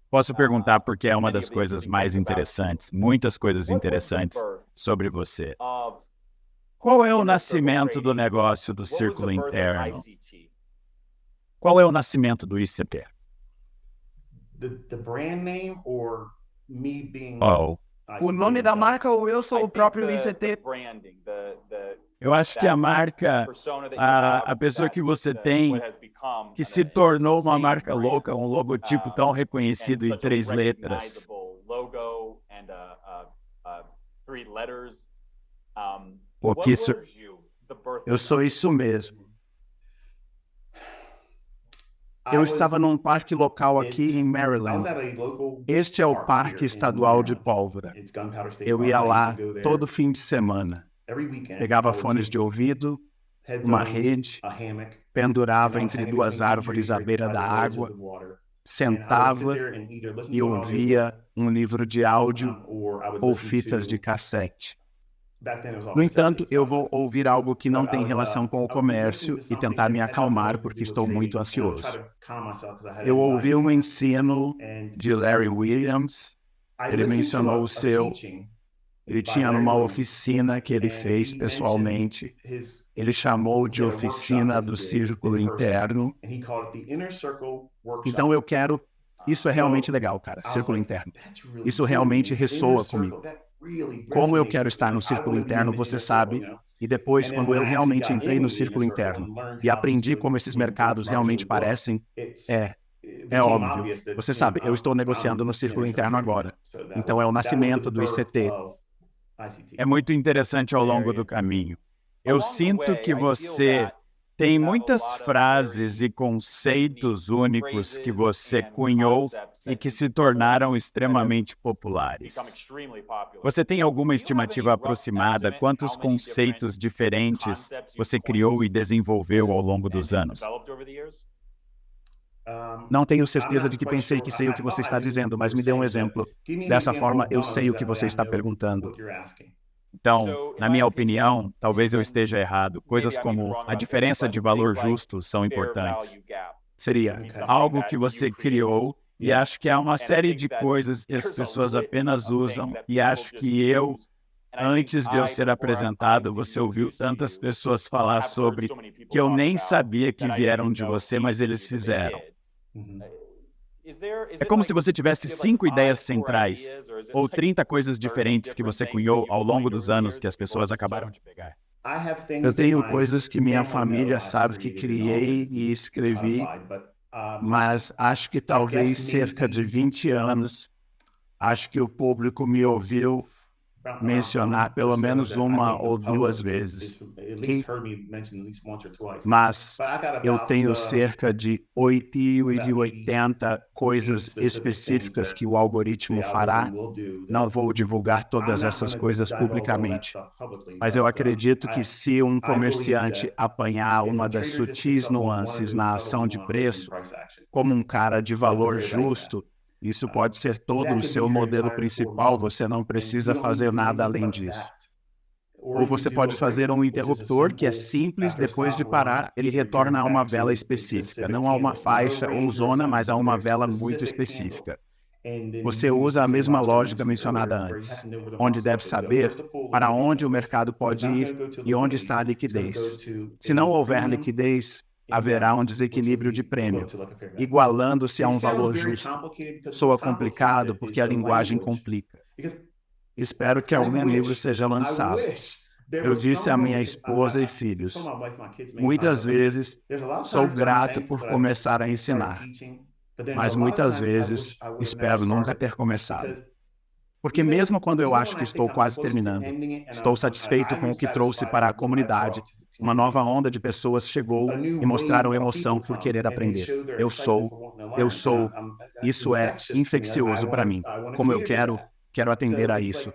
Posso perguntar porque é uma das coisas mais interessantes, muitas coisas interessantes sobre você. Qual é o nascimento do negócio do Círculo Interno? Qual é o nascimento do ICT? O nome da marca ou eu sou o próprio ICT? Eu acho que a marca, a pessoa que você tem, que se tornou uma marca louca, um logotipo tão reconhecido em 3 letras. Porque eu sou isso mesmo. Eu estava num parque local aqui em Maryland. Este é o Parque Estadual de Pólvora. Eu ia lá todo fim de semana. pegava fones de ouvido, uma rede, pendurava entre duas árvores à beira da água, sentava e ouvia um livro de áudio ou fitas de cassete. No entanto, eu vou ouvir algo que não tem relação com o comércio e tentar me acalmar porque estou muito ansioso. Eu ouvi um ensino de Larry Williams. Ele mencionou ele tinha uma oficina que ele fez pessoalmente. Ele chamou de oficina do círculo interno. Então eu quero... Isso é realmente legal, cara, círculo interno. Isso realmente ressoa comigo. Como eu quero estar no círculo interno, você sabe. E depois, quando eu realmente entrei no círculo interno e aprendi como esses mercados realmente parecem, é óbvio. Você sabe, eu estou negociando no círculo interno agora. Então é o nascimento do ICT. É muito interessante ao longo do caminho. Eu sinto que você tem muitas frases e conceitos únicos que você cunhou e que se tornaram extremamente populares. Você tem alguma estimativa aproximada quantos conceitos diferentes você criou e desenvolveu ao longo dos anos? Não tenho certeza de que pensei que sei o que você está dizendo, mas me dê um exemplo. Dessa forma, eu sei o que você está perguntando. Então, na minha opinião, talvez eu esteja errado. Coisas como a diferença de valor justo são importantes. Seria algo que você criou e acho que há uma série de coisas que as pessoas apenas usam e acho que antes de eu ser apresentado, você ouviu tantas pessoas falar sobre que eu nem sabia que vieram de você, mas eles fizeram. É como se você tivesse 5 ideias centrais ou 30 coisas diferentes que você cunhou ao longo dos anos que as pessoas acabaram de pegar. Eu tenho coisas que minha família sabe que criei e escrevi, mas acho que talvez cerca de 20 anos, acho que o público me ouviu mencionar pelo menos uma ou duas vezes. Mas eu tenho cerca de 80 coisas específicas que o algoritmo fará. Não vou divulgar todas essas coisas publicamente. Mas eu acredito que se um comerciante apanhar uma das sutis nuances na ação de preço, como um cara de valor justo, isso pode ser todo o seu modelo principal, você não precisa fazer nada além disso. Ou você pode fazer um interruptor que é simples, depois de parar, ele retorna a uma vela específica, não a uma faixa ou zona, mas a uma vela muito específica. Você usa a mesma lógica mencionada antes, onde deve saber para onde o mercado pode ir e onde está a liquidez. Se não houver liquidez, haverá um desequilíbrio de prêmio, igualando-se a um valor justo. Soa complicado porque a linguagem complica. Espero que algum livro seja lançado. Eu disse à minha esposa e filhos, muitas vezes sou grato por começar a ensinar, mas muitas vezes espero nunca ter começado. Porque mesmo quando eu acho que estou quase terminando, estou satisfeito com o que trouxe para a comunidade. Uma nova onda de pessoas chegou e mostraram emoção por querer aprender. Eu sou. Isso é infeccioso para mim. Como eu quero atender a isso.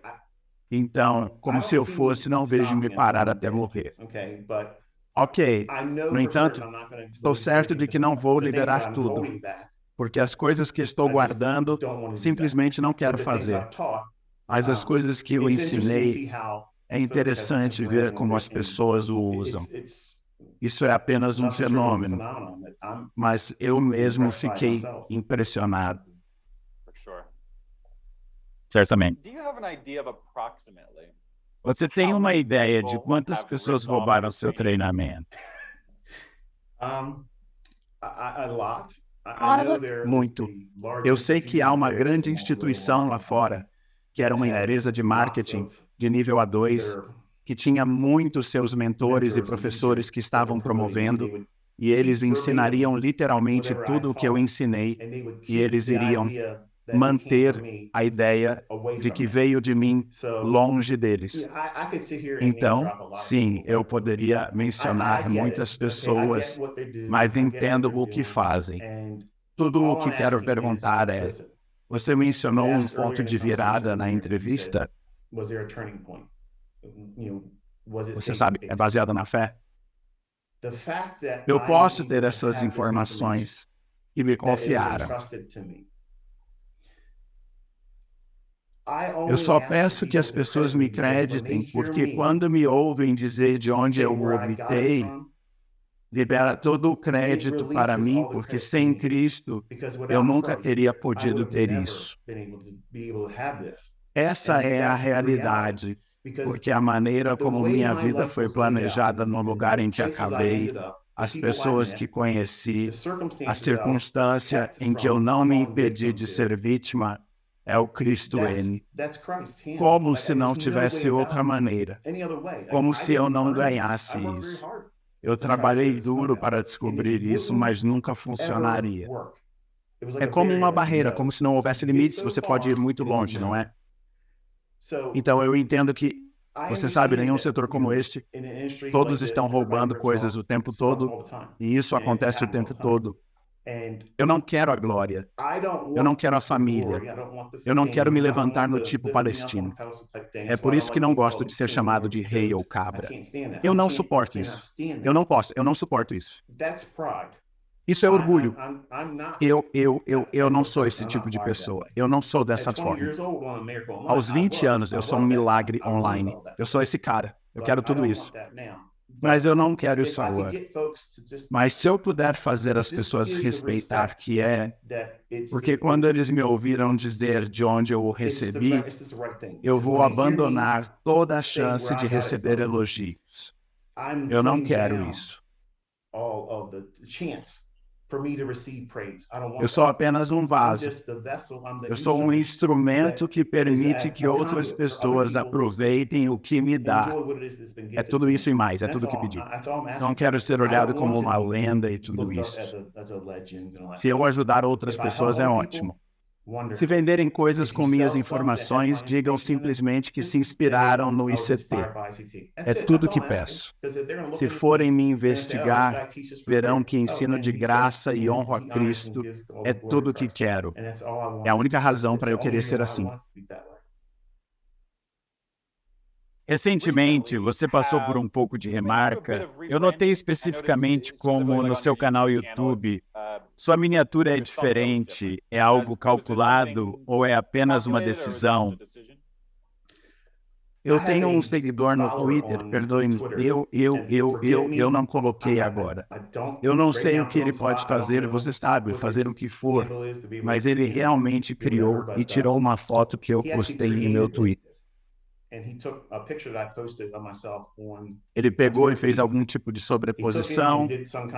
Então, como se eu fosse, não vejo me parar até morrer. Ok. No entanto, estou certo de que não vou liberar tudo. Porque as coisas que estou guardando, simplesmente não quero fazer. Mas as coisas que eu ensinei, é interessante ver como as pessoas o usam. Isso é apenas um fenômeno, mas eu mesmo fiquei impressionado. Certamente. Você tem uma ideia de quantas pessoas roubaram seu treinamento? Muito. Eu sei que há uma grande instituição lá fora, que era uma empresa de marketing de nível A2, que tinha muitos seus mentores e professores que estavam promovendo, e eles ensinariam literalmente tudo o que eu ensinei, e eles iriam manter a ideia de que veio de mim longe deles. Então, sim, eu poderia mencionar muitas pessoas, mas entendo o que fazem. Tudo o que quero perguntar é, você mencionou um ponto de virada na entrevista? Você sabe, é baseado na fé? Eu posso ter essas informações que me confiaram. Eu só peço que as pessoas me acreditem, porque quando me ouvem dizer de onde eu obtei, libera todo o crédito para mim, porque sem Cristo eu nunca teria podido ter isso. Essa é a realidade, porque a maneira como minha vida foi planejada no lugar em que acabei, as pessoas que conheci, a circunstância em que eu não me impedi de ser vítima, é o Cristo N. Como se não tivesse outra maneira. Como se eu não ganhasse isso. Eu trabalhei duro para descobrir isso, mas nunca funcionaria. É como uma barreira, como se não houvesse limites, você pode ir muito longe, não é? Então eu entendo que, você sabe, nenhum setor como este, todos estão roubando coisas o tempo todo, e isso acontece o tempo todo. Eu não quero a glória, eu não quero a família, eu não quero me levantar no tipo palestino. É por isso que não gosto de ser chamado de rei ou cabra. Eu não suporto isso. Eu não suporto isso. Isso é orgulho. Eu não sou esse tipo de pessoa. Eu não sou dessa forma. Aos 20 anos, eu sou um milagre online. Eu sou esse cara. Eu quero tudo isso. Mas eu não quero isso agora. Mas se eu puder fazer as pessoas respeitar que é, porque quando eles me ouviram dizer de onde eu o recebi, eu vou abandonar toda a chance de receber elogios. Eu não quero isso. Eu sou apenas um vaso. Eu sou um instrumento que permite que outras pessoas aproveitem o que me dá. É tudo isso e mais, é tudo que pedi. Não quero ser olhado como uma lenda e tudo isso. Se eu ajudar outras pessoas, é ótimo. Se venderem coisas com minhas informações, digam simplesmente que se inspiraram no ICT. É tudo que peço. Se forem me investigar, verão que ensino de graça e honro a Cristo. É tudo que quero. É a única razão para eu querer ser assim. Recentemente, você passou por um pouco de remarca. Eu notei especificamente como no seu canal YouTube, sua miniatura é diferente, é algo calculado ou é apenas uma decisão? Eu tenho um seguidor no Twitter, perdoe-me, eu não coloquei agora. Eu não sei o que ele pode fazer, você sabe, fazer o que for, mas ele realmente criou e tirou uma foto que eu postei em meu Twitter. Ele pegou e fez algum tipo de sobreposição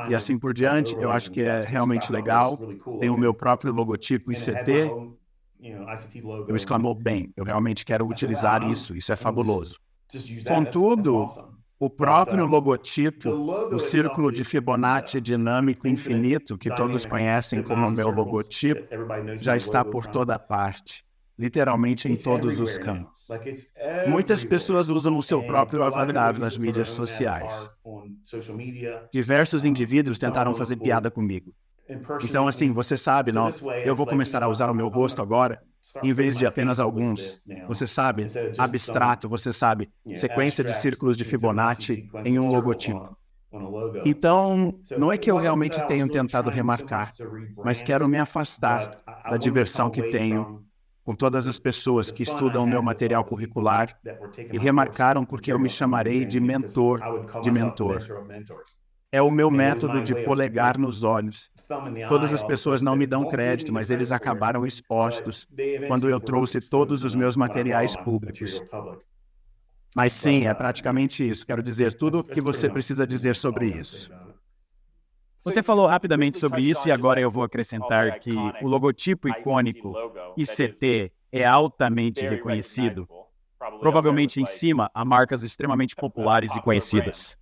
e assim por diante. Eu acho que é realmente legal. Tem o meu próprio logotipo ICT. Eu exclamou bem, eu realmente quero utilizar isso, isso é fabuloso. Contudo, o próprio logotipo, o círculo de Fibonacci dinâmico infinito, que todos conhecem como meu logotipo, já está por toda parte. Literalmente em todos os campos. Muitas pessoas usam o seu próprio avatar nas mídias sociais. Diversos indivíduos tentaram fazer piada comigo. Então, assim, você sabe, não? Eu vou começar a usar o meu rosto agora, em vez de apenas alguns. Você sabe, abstrato, você sabe, sequência de círculos de Fibonacci em um logotipo. Então, não é que eu realmente tenho tentado remarcar, mas quero me afastar da diversão que tenho com todas as pessoas que estudam o meu material curricular e remarcaram porque eu me chamarei de mentor. É o meu método de polegar nos olhos. Todas as pessoas não me dão crédito, mas eles acabaram expostos quando eu trouxe todos os meus materiais públicos. Mas sim, é praticamente isso. Quero dizer tudo o que você precisa dizer sobre isso. Você falou rapidamente sobre isso e agora eu vou acrescentar que o logotipo icônico ICT é altamente reconhecido. Provavelmente em cima há marcas extremamente populares e conhecidas.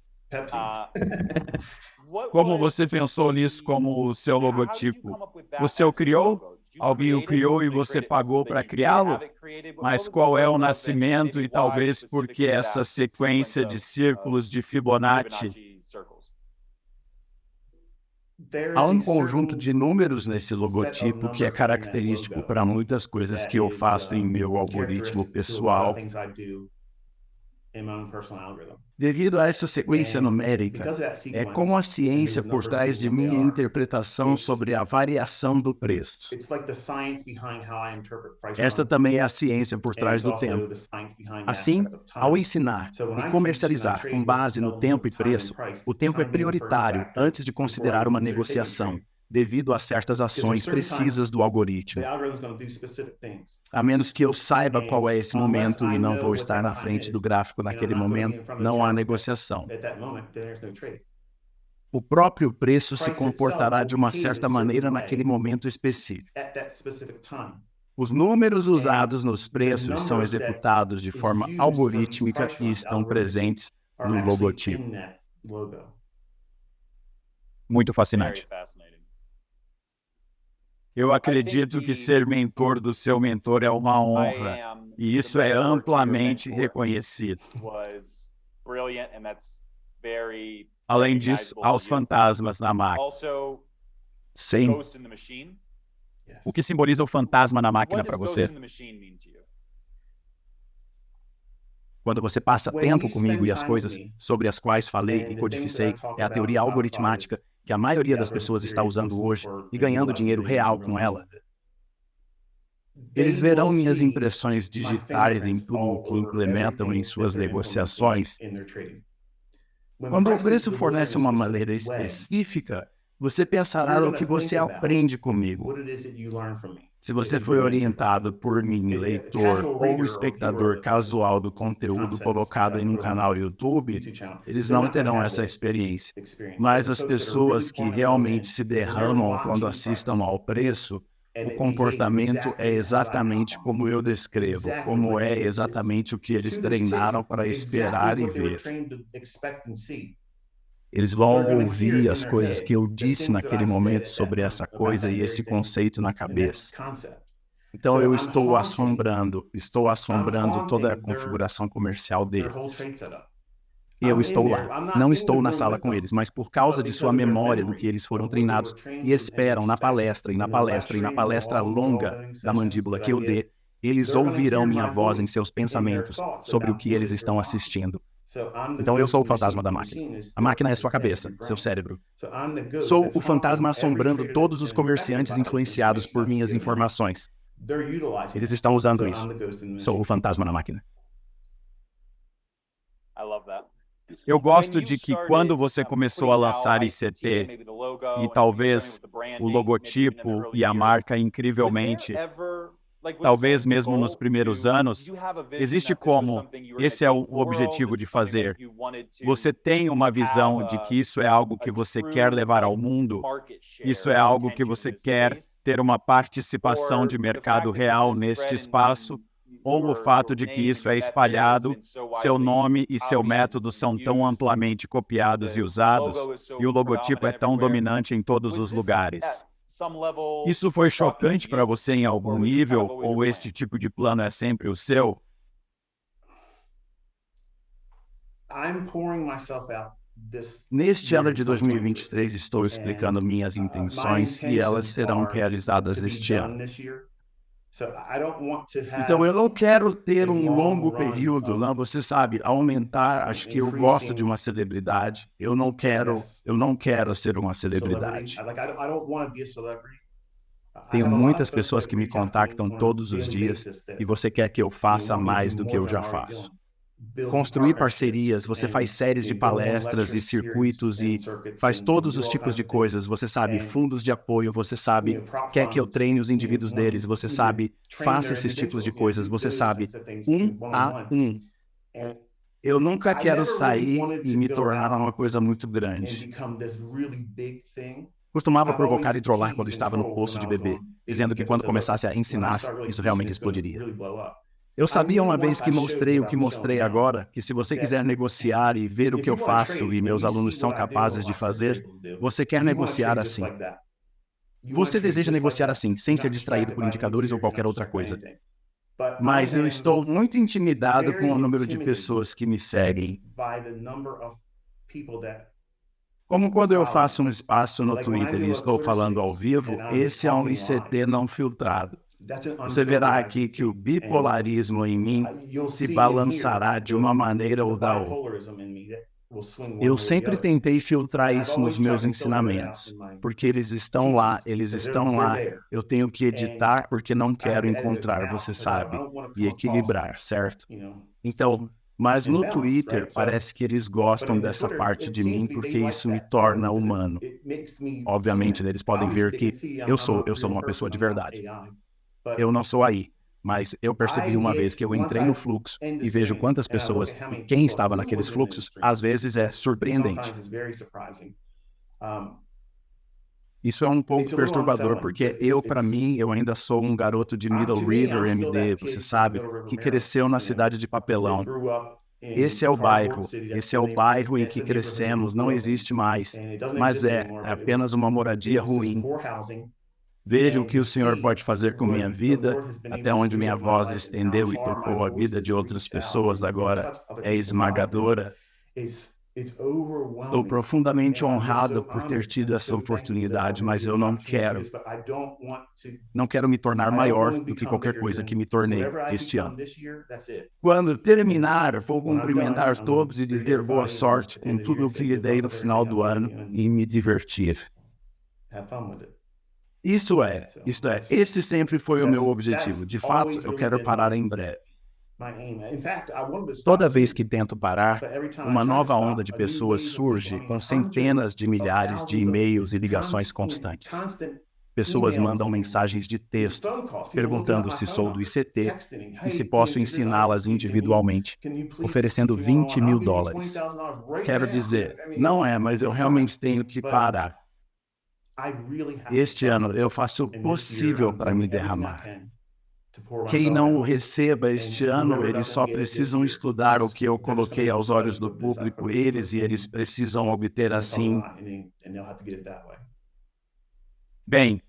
Como você pensou nisso como o seu logotipo? Você o criou? Alguém o criou e você pagou para criá-lo? Mas qual é o nascimento e talvez por que essa sequência de círculos de Fibonacci? Há um conjunto de números nesse logotipo que é característico para muitas coisas que eu faço em meu algoritmo pessoal. Devido a essa sequência numérica, é como a ciência por trás de minha interpretação sobre a variação do preço. Esta também é a ciência por trás do tempo. Assim, ao ensinar e comercializar com base no tempo e preço, o tempo é prioritário antes de considerar uma negociação, devido a certas ações precisas do algoritmo. A menos que eu saiba qual é esse momento e não vou estar na frente do gráfico naquele momento, não há negociação. O próprio preço se comportará de uma certa maneira naquele momento específico. Os números usados nos preços são executados de forma algorítmica e estão presentes no logotipo. Muito fascinante. Eu acredito que ser mentor do seu mentor é uma honra, e isso é amplamente reconhecido. Além disso, há os fantasmas na máquina. Sim. O que simboliza o fantasma na máquina para você? Quando você passa tempo comigo e as coisas sobre as quais falei e codificei é a teoria algoritmática que a maioria das pessoas está usando hoje e ganhando dinheiro real com ela. Eles verão minhas impressões digitais em tudo o que implementam em suas negociações. Quando o preço fornece uma maneira específica, você pensará no que você aprende comigo. Se você foi orientado por mim, leitor ou espectador casual do conteúdo colocado em um canal YouTube, eles não terão essa experiência. Mas as pessoas que realmente se derramam quando assistam ao preço, o comportamento é exatamente como eu descrevo, como é exatamente o que eles treinaram para esperar e ver. Eles vão ouvir as coisas que eu disse naquele momento sobre essa coisa e esse conceito na cabeça. Então eu estou assombrando toda a configuração comercial deles. E eu estou lá. Não estou na sala com eles, mas por causa de sua memória do que eles foram treinados e esperam na palestra, e na palestra, e na palestra longa da mandíbula que eu dê, eles ouvirão minha voz em seus pensamentos sobre o que eles estão assistindo. Então eu sou o fantasma da máquina. A máquina é sua cabeça, seu cérebro. Sou o fantasma assombrando todos os comerciantes influenciados por minhas informações. Eles estão usando isso. Sou o fantasma na máquina. Eu gosto de que quando você começou a lançar ICT, e talvez o logotipo e a marca incrivelmente, talvez mesmo nos primeiros anos, existe como esse é o objetivo de fazer. Você tem uma visão de que isso é algo que você quer levar ao mundo? Isso é algo que você quer ter uma participação de mercado real neste espaço? Ou o fato de que isso é espalhado, seu nome e seu método são tão amplamente copiados e usados, e o logotipo é tão dominante em todos os lugares? Isso foi chocante para você em algum nível, ou este tipo de plano é sempre o seu? Neste ano de 2023, estou explicando minhas intenções e elas serão realizadas este ano. Então eu não quero ter um longo período, não, você sabe, aumentar, acho que eu gosto de uma celebridade, eu não quero ser uma celebridade. Tenho muitas pessoas que me contactam todos os dias e você quer que eu faça mais do que eu já faço. Construir parcerias, você faz séries de palestras e circuitos e faz todos os tipos de coisas, você sabe, fundos de apoio, você sabe, quer que eu treine os indivíduos deles, você sabe, faça esses tipos de coisas, você sabe, 1 a 1. Eu nunca quero sair e me tornar uma coisa muito grande. Costumava provocar e trollar quando estava no poço de bebê, dizendo que quando começasse a ensinar, isso realmente explodiria. Eu sabia uma vez que mostrei o que mostrei agora, que se você quiser negociar e ver o que eu faço e meus alunos são capazes de fazer, você quer negociar assim. Você deseja negociar assim, sem ser distraído por indicadores ou qualquer outra coisa. Mas eu estou muito intimidado com o número de pessoas que me seguem. Como quando eu faço um espaço no Twitter e estou falando ao vivo, esse é um ICT não filtrado. Você verá aqui que o bipolarismo em mim se balançará de uma maneira ou da outra. Eu sempre tentei filtrar isso nos meus ensinamentos, porque eles estão lá, eu tenho que editar porque não quero encontrar, você sabe, e equilibrar, certo? Então, mas no Twitter parece que eles gostam dessa parte de mim porque isso me torna humano. Obviamente, eles podem ver que eu sou uma pessoa de verdade. Eu não sou aí. Mas eu percebi uma vez que eu entrei no fluxo e vejo quantas pessoas e quem estava naqueles fluxos, às vezes é surpreendente. Isso é um pouco perturbador, porque para mim, eu ainda sou um garoto de Middle River, MD, você sabe, que cresceu na cidade de papelão. Esse é o bairro em que crescemos, não existe mais, mas é apenas uma moradia ruim. Veja o que o Senhor pode fazer com minha vida, até onde minha voz estendeu e tocou a vida de outras pessoas agora é esmagadora. Estou profundamente honrado por ter tido essa oportunidade, mas eu não quero me tornar maior do que qualquer coisa que me tornei este ano. Quando terminar, vou cumprimentar todos e dizer boa sorte com tudo o que lhe dei no final do ano e me divertir. Esse sempre foi o meu objetivo. De fato, eu quero parar em breve. Toda vez que tento parar, uma nova onda de pessoas surge com centenas de milhares de e-mails e ligações constantes. Pessoas mandam mensagens de texto, perguntando se sou do ICT e se posso ensiná-las individualmente, oferecendo $20 mil. Quero dizer, não é, mas eu realmente tenho que parar. Este ano eu faço o possível para me derramar. Quem não o receba este ano, eles só precisam estudar o que eu coloquei aos olhos do público, eles precisam obter assim. Bem,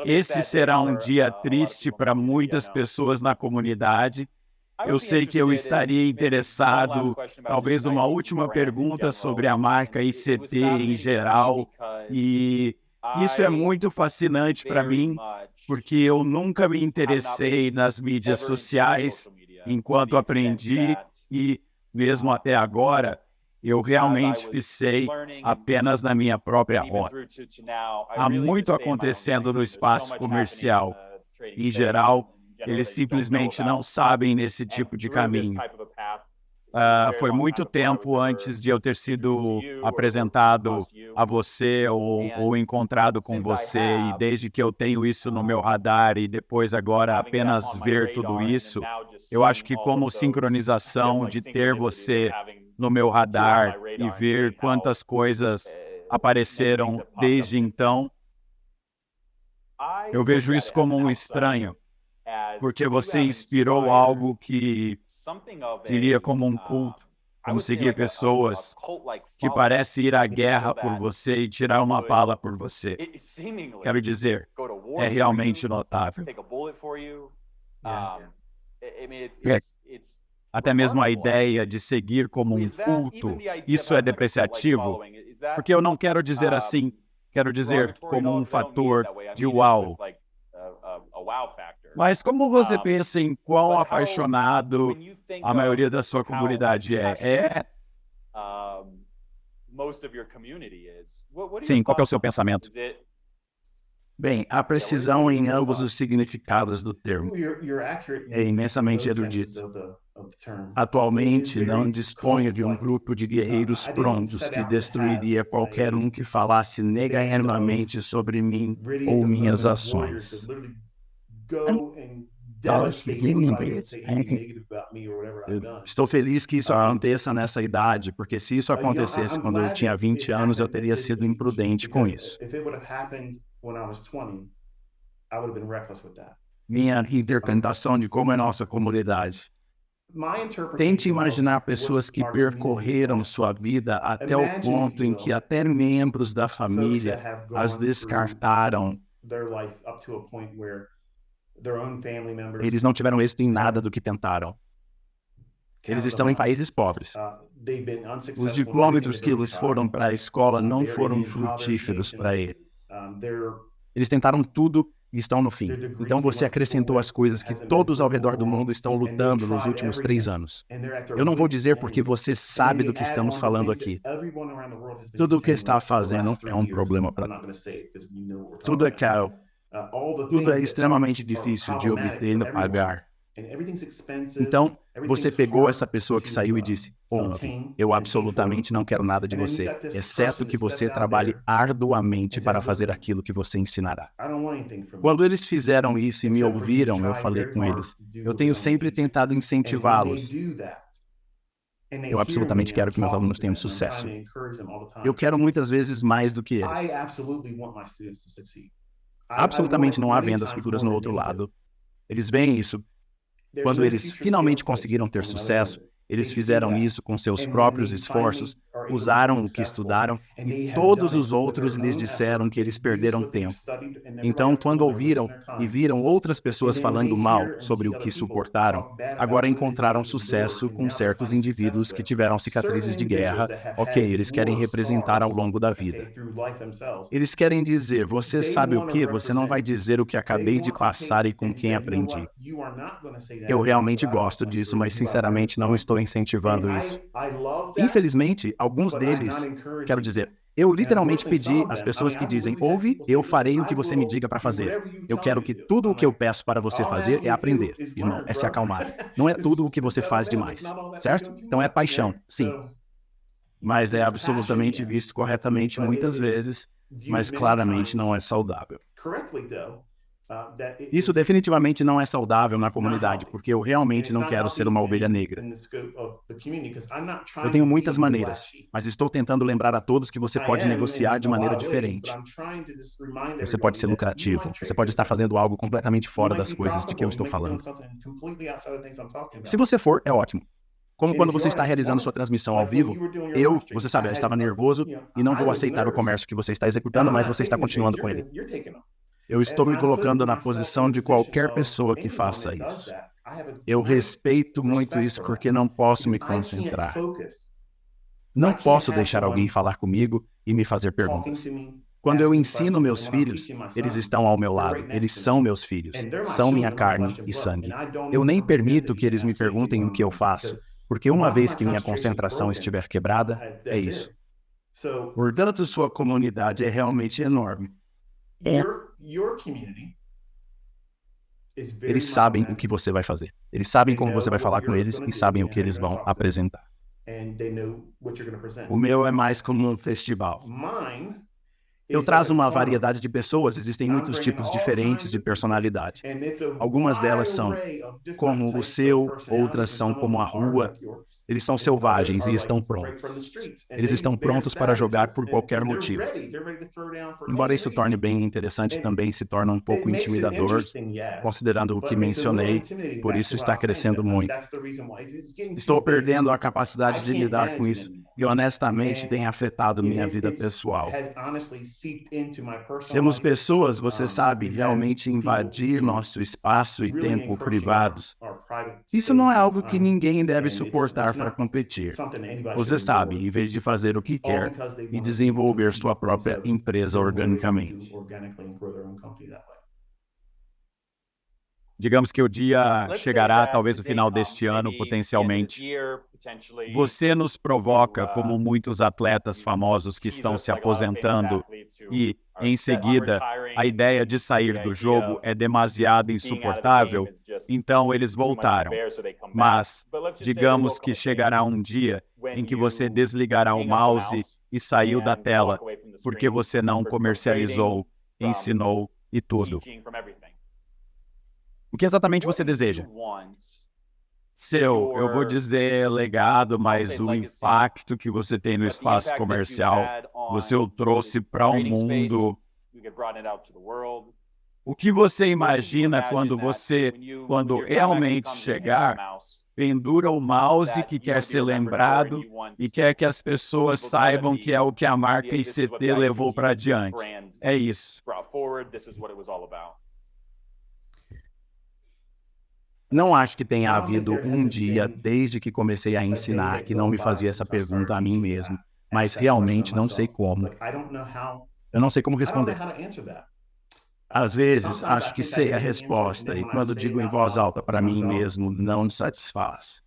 esse será um dia triste para muitas pessoas na comunidade. Eu sei que eu estaria interessado, talvez uma última pergunta sobre a marca ICT em geral, e isso é muito fascinante para mim, porque eu nunca me interessei nas mídias sociais enquanto aprendi e, mesmo até agora, eu realmente fixei apenas na minha própria rota. Há muito acontecendo no espaço comercial. Em geral, eles simplesmente não sabem nesse tipo de caminho. Foi muito tempo antes de eu ter sido apresentado a você ou encontrado com você, e desde que eu tenho isso no meu radar e depois agora apenas ver tudo isso, eu acho que como sincronização de ter você no meu radar e ver quantas coisas apareceram desde então, eu vejo isso como um estranho. Porque você inspirou algo que diria como um culto, como seguir pessoas que parece ir à guerra por você e tirar uma bala por você. Quero dizer, é realmente notável. Até mesmo a ideia de seguir como um culto, isso é depreciativo, porque eu não quero dizer assim, quero dizer como um fator de uau. Mas como você pensa em quão apaixonado a maioria da sua comunidade é? Sim, qual é o seu pensamento? Bem, a precisão em ambos os significados do termo é imensamente erudito. Atualmente, não disponho de um grupo de guerreiros prontos que destruiria qualquer um que falasse negativamente sobre mim ou minhas ações. Estou feliz que isso aconteça nessa idade, porque se isso acontecesse quando eu tinha 20 anos, eu teria sido imprudente com isso. Minha interpretação de como é nossa comunidade. Tente imaginar pessoas que percorreram sua vida até o ponto em que até membros da família as descartaram. Eles não tiveram êxito em nada do que tentaram. Eles estão em países pobres. Os diplomas que eles foram para a escola não foram frutíferos para eles. Eles tentaram tudo e estão no fim. Então você acrescentou as coisas que todos ao redor do mundo estão lutando nos últimos 3 anos. Eu não vou dizer porque você sabe do que estamos falando aqui. Tudo o que está fazendo é um problema para mim. Tudo é caro. Tudo é extremamente difícil de obter e pagar. Então, você pegou essa pessoa que saiu e disse: ouve, eu absolutamente não quero nada de você, exceto que você trabalhe arduamente para fazer aquilo que você ensinará. Quando eles fizeram isso e me ouviram, eu falei com eles: eu tenho sempre tentado incentivá-los. Eu absolutamente quero que meus alunos tenham sucesso. Eu quero muitas vezes mais do que eles. Absolutamente não há vendas futuras no outro lado. Eles veem isso. Quando eles finalmente conseguiram ter sucesso, eles fizeram isso com seus próprios esforços, usaram o que estudaram e todos os outros lhes disseram que eles perderam tempo. Então, quando ouviram e viram outras pessoas falando mal sobre o que suportaram, agora encontraram sucesso com certos indivíduos que tiveram cicatrizes de guerra. Ok, eles querem representar ao longo da vida. Eles querem dizer: você sabe o que? Você não vai dizer o que acabei de passar e com quem aprendi. Eu realmente gosto disso, mas sinceramente não estou incentivando isso. Infelizmente, alguns deles, quero dizer, eu literalmente pedi às pessoas que dizem: ouve, eu farei o que você me diga para fazer. Eu quero que tudo o que eu peço para você fazer é aprender, irmão, é se acalmar. Não é tudo o que você faz demais, certo? Então é paixão, sim. Mas é absolutamente visto corretamente muitas vezes, mas claramente não é saudável. Isso definitivamente não é saudável na comunidade, porque eu realmente não quero ser uma ovelha negra. Eu tenho muitas maneiras, mas estou tentando lembrar a todos que você pode negociar de maneira diferente. Você pode ser lucrativo, você pode estar fazendo algo completamente fora das coisas de que eu estou falando. Se você for, é ótimo. Como quando você está realizando sua transmissão ao vivo, você sabe, eu estava nervoso e não vou aceitar o comércio que você está executando, mas você está continuando com ele. Eu estou me colocando na posição de qualquer pessoa que faça isso. Eu respeito muito isso porque não posso me concentrar. Não posso deixar alguém falar comigo e me fazer perguntas. Quando eu ensino meus filhos, eles estão ao meu lado, eles são meus filhos, são minha carne e sangue. Eu nem permito que eles me perguntem o que eu faço, porque uma vez que minha concentração estiver quebrada, é isso. Portanto, sua comunidade é realmente enorme. Eles sabem o que você vai fazer. Eles sabem como você vai falar com eles e sabem o que eles vão apresentar. O meu é mais como um festival. Eu trazo uma variedade de pessoas, existem muitos tipos diferentes de personalidade. Algumas delas são como o seu, outras são como a rua. Eles são selvagens e estão prontos. Eles estão prontos para jogar por qualquer motivo. Embora isso torne bem interessante, também se torna um pouco intimidador, considerando o que mencionei, por isso está crescendo muito. Estou perdendo a capacidade de lidar com isso e honestamente tem afetado minha vida pessoal. Temos pessoas, você sabe, realmente invadir nosso espaço e tempo privados. Isso não é algo que ninguém deve suportar para competir. Você sabe, em vez de fazer o que quer e desenvolver sua própria empresa organicamente. Digamos que o dia chegará, talvez no final deste ano, potencialmente. Você nos provoca como muitos atletas famosos que estão se aposentando e, em seguida, a ideia de sair do jogo é demasiado insuportável, então eles voltaram. Mas, digamos que chegará um dia em que você desligará o mouse e saiu da tela, porque você não comercializou, ensinou e tudo. O que exatamente você deseja? Eu vou dizer legado, mas o impacto que você tem no espaço comercial, você o trouxe para o mundo. O que você imagina quando realmente chegar, pendura o mouse que quer ser lembrado e quer que as pessoas saibam que é o que a marca ICT levou para adiante. É isso. Não acho que tenha havido um dia, desde que comecei a ensinar, que não me fazia essa pergunta a mim mesmo, mas realmente não sei como. Eu não sei como responder. Às vezes, acho que sei a resposta, e quando digo em voz alta para mim mesmo, não me satisfaz.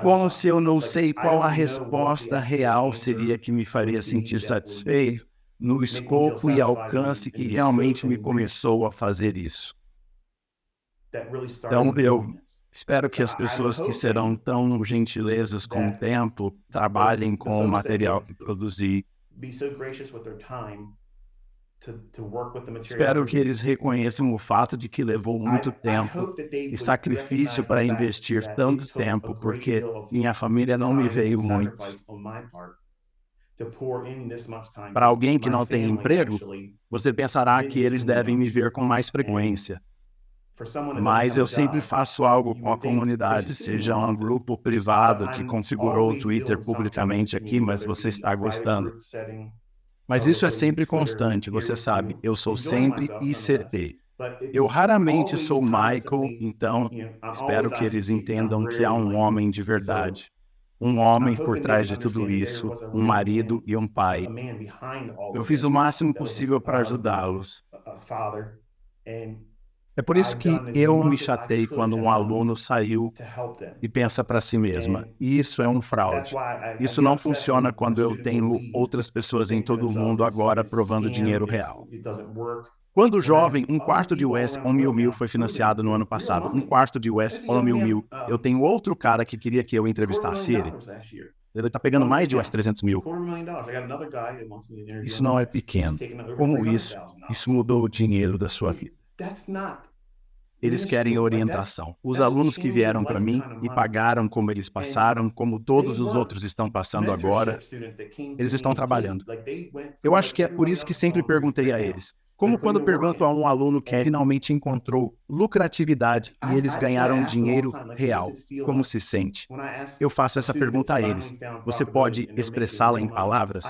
Como se eu não sei qual a resposta real seria que me faria sentir satisfeito no escopo e alcance que realmente me começou a fazer isso. Então, eu espero que as pessoas que serão tão gentilezas com o tempo trabalhem com o material que produzi. Espero que eles reconheçam o fato de que levou muito tempo e sacrifício para investir tanto tempo, porque minha família não me veio muito. Para alguém que não tem emprego, você pensará que eles devem me ver com mais frequência. Mas eu sempre faço algo com a comunidade, seja um grupo privado que configurou o Twitter publicamente aqui, mas você está gostando. Mas isso é sempre constante, você sabe, eu sou sempre ICT. Eu raramente sou Michael, então espero que eles entendam que há um homem de verdade. Um homem por trás de tudo isso, um marido e um pai. Eu fiz o máximo possível para ajudá-los. É por isso que eu me chatei quando um aluno saiu e pensa para si mesma, isso é um fraude. Isso não funciona quando eu tenho outras pessoas em todo o mundo agora provando dinheiro real. Quando jovem, um quarto de US 1.000 foi financiado no ano passado. Um quarto de US 1.000. Eu tenho outro cara que queria que eu entrevistasse ele. Ele está pegando mais de US 300 mil. Isso não é pequeno. Como isso mudou o dinheiro da sua vida. Eles querem orientação. Os alunos que vieram para mim e pagaram como eles passaram, como todos os outros estão passando agora, eles estão trabalhando. Eu acho que é por isso que sempre perguntei a eles. Como quando pergunto a um aluno que finalmente encontrou lucratividade e eles ganharam dinheiro real, como se sente? Eu faço essa pergunta a eles. Você pode expressá-la em palavras?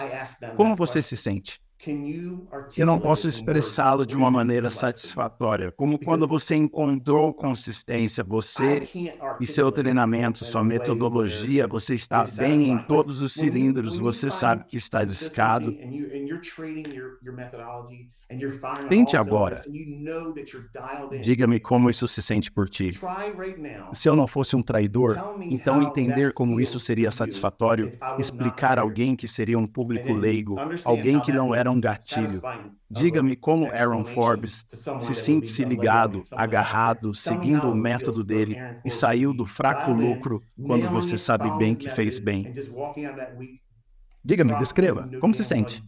Como você se sente? Eu não posso expressá-lo de uma maneira satisfatória, como quando você encontrou consistência, você e seu treinamento, sua metodologia, você está bem em todos os cilindros, você sabe que está discado. Tente agora. Diga-me como isso se sente por ti. Se eu não fosse um traidor, então entender como isso seria satisfatório, explicar a alguém que seria um público leigo, alguém que não era um gatilho. Diga-me como Aaron Forbes se sente ligado, agarrado, seguindo o método dele e saiu do fraco lucro quando você sabe bem que fez bem. Diga-me, descreva, como se sente?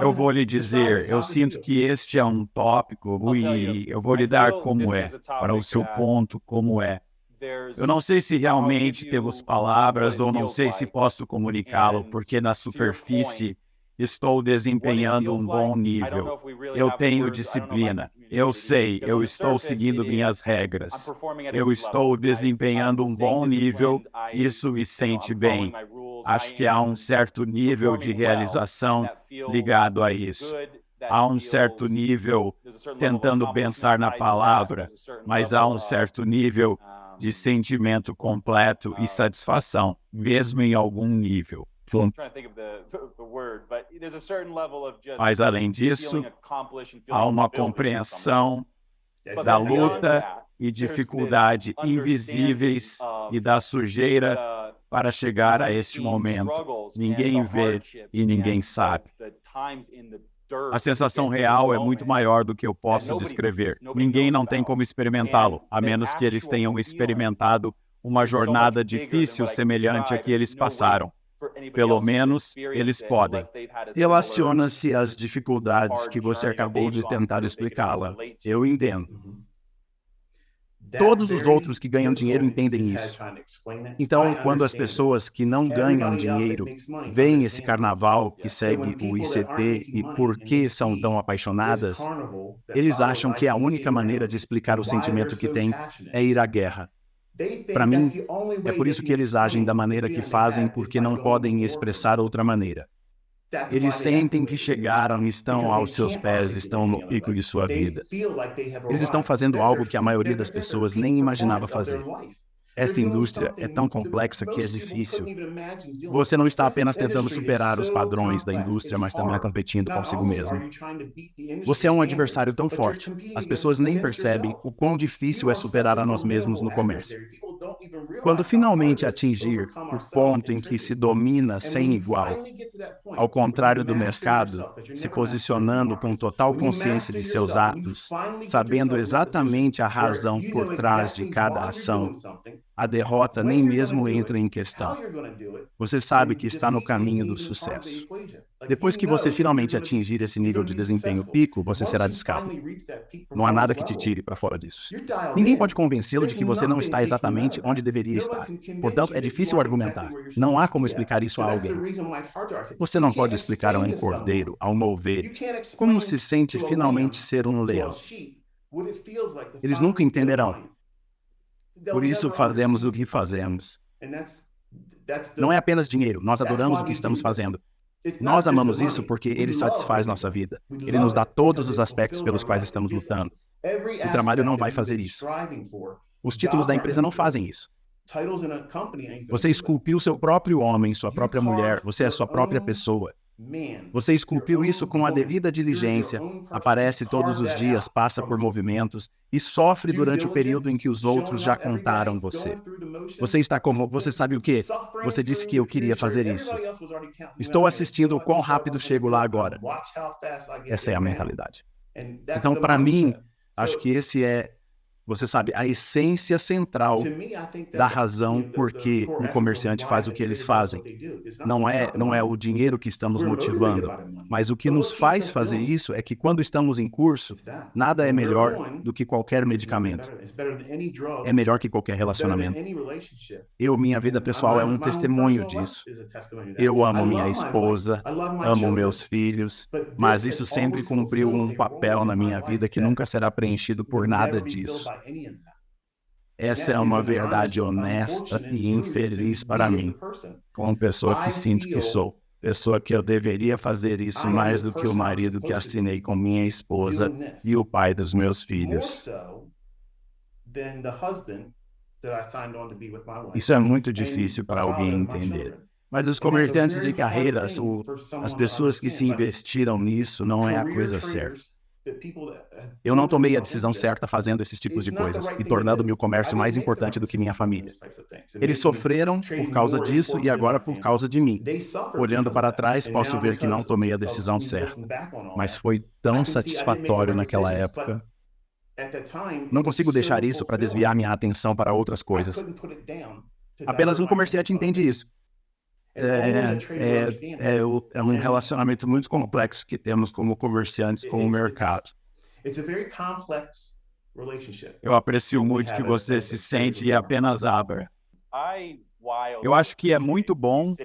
Eu vou lhe dizer, eu sinto que este é um tópico e eu vou lhe dar como é, para o seu ponto, como é. Eu não sei se realmente temos palavras ou não sei se posso comunicá-lo, porque na superfície estou desempenhando um bom nível. Eu tenho disciplina. Eu sei, eu estou seguindo minhas regras. Eu estou desempenhando um bom nível, isso me sente bem. Acho que há um certo nível de realização ligado a isso. Há um certo nível tentando pensar na palavra, mas há um certo nível de sentimento completo e satisfação, mesmo em algum nível. Mas, além disso, há uma compreensão da luta e dificuldade invisíveis e da sujeira para chegar a este momento. Ninguém vê e ninguém sabe. A sensação real é muito maior do que eu posso descrever. Ninguém não tem como experimentá-lo, a menos que eles tenham experimentado uma jornada difícil semelhante à que eles passaram. Pelo menos, eles podem. Relaciona-se às dificuldades que você acabou de tentar explicá-la. Eu entendo. Todos os outros que ganham dinheiro entendem isso. Então, quando as pessoas que não ganham dinheiro veem esse carnaval que segue o ICT e por que são tão apaixonadas, eles acham que a única maneira de explicar o sentimento que têm é ir à guerra. Para mim, é por isso que eles agem da maneira que fazem, porque não podem expressar outra maneira. Eles sentem que chegaram, estão aos seus pés, estão no pico de sua vida. Eles estão fazendo algo que a maioria das pessoas nem imaginava fazer. Esta indústria é tão complexa que é difícil. Você não está apenas tentando superar os padrões da indústria, mas também competindo consigo mesmo. Você é um adversário tão forte. As pessoas nem percebem o quão difícil é superar a nós mesmos no comércio. Quando finalmente atingir o ponto em que se domina sem igual, ao contrário do mercado, se posicionando com total consciência de seus atos, sabendo exatamente a razão por trás de cada ação, a derrota nem mesmo entra em questão. Você sabe que está no caminho do sucesso. Depois que você finalmente atingir esse nível de desempenho pico, você será discado. Não há nada que te tire para fora disso. Ninguém pode convencê-lo de que você não está exatamente onde deveria estar. Portanto, é difícil argumentar. Não há como explicar isso a alguém. Você não pode explicar a um cordeiro, a uma ovelha, como se sente finalmente ser um leão. Eles nunca entenderão. Por isso fazemos o que fazemos. Não é apenas dinheiro, nós adoramos o que estamos fazendo. Nós amamos isso porque ele satisfaz nossa vida. Ele nos dá todos os aspectos pelos quais estamos lutando. O trabalho não vai fazer isso. Os títulos da empresa não fazem isso. Você esculpiu seu próprio homem, sua própria mulher, você é sua própria pessoa. Você esculpiu isso com a devida diligência, aparece todos os dias, passa por movimentos e sofre durante o período em que os outros já contaram você. Você está como, você sabe o quê? Você disse que eu queria fazer isso. Estou assistindo o quão rápido chego lá agora. Essa é a mentalidade. Então, para mim, acho que esse é, você sabe, a essência central da razão por que um comerciante faz o que eles fazem. Não é o dinheiro que estamos motivando, mas o que nos faz fazer isso é que quando estamos em curso, nada é melhor do que qualquer medicamento. É melhor que qualquer relacionamento. Minha vida pessoal é um testemunho disso. Eu amo minha esposa, amo meus filhos, mas isso sempre cumpriu um papel na minha vida que nunca será preenchido por nada disso. Essa é uma verdade honesta e infeliz para mim, como pessoa que sinto que sou. Pessoa que eu deveria fazer isso mais do que o marido que assinei com minha esposa e o pai dos meus filhos. Isso é muito difícil para alguém entender. Mas os comerciantes de carreiras, as pessoas que se investiram nisso, não é a coisa certa. Eu não tomei a decisão certa fazendo esses tipos de coisas e tornando-me o comércio mais importante do que minha família. Eles sofreram por causa disso e agora por causa de mim. Olhando para trás, posso ver que não tomei a decisão certa. Mas foi tão satisfatório naquela época. Não consigo deixar isso para desviar minha atenção para outras coisas. Apenas um comerciante entende isso. É um relacionamento muito complexo que temos como comerciantes com o mercado. Eu aprecio muito que você se sente e apenas abra. Eu acho que é muito bom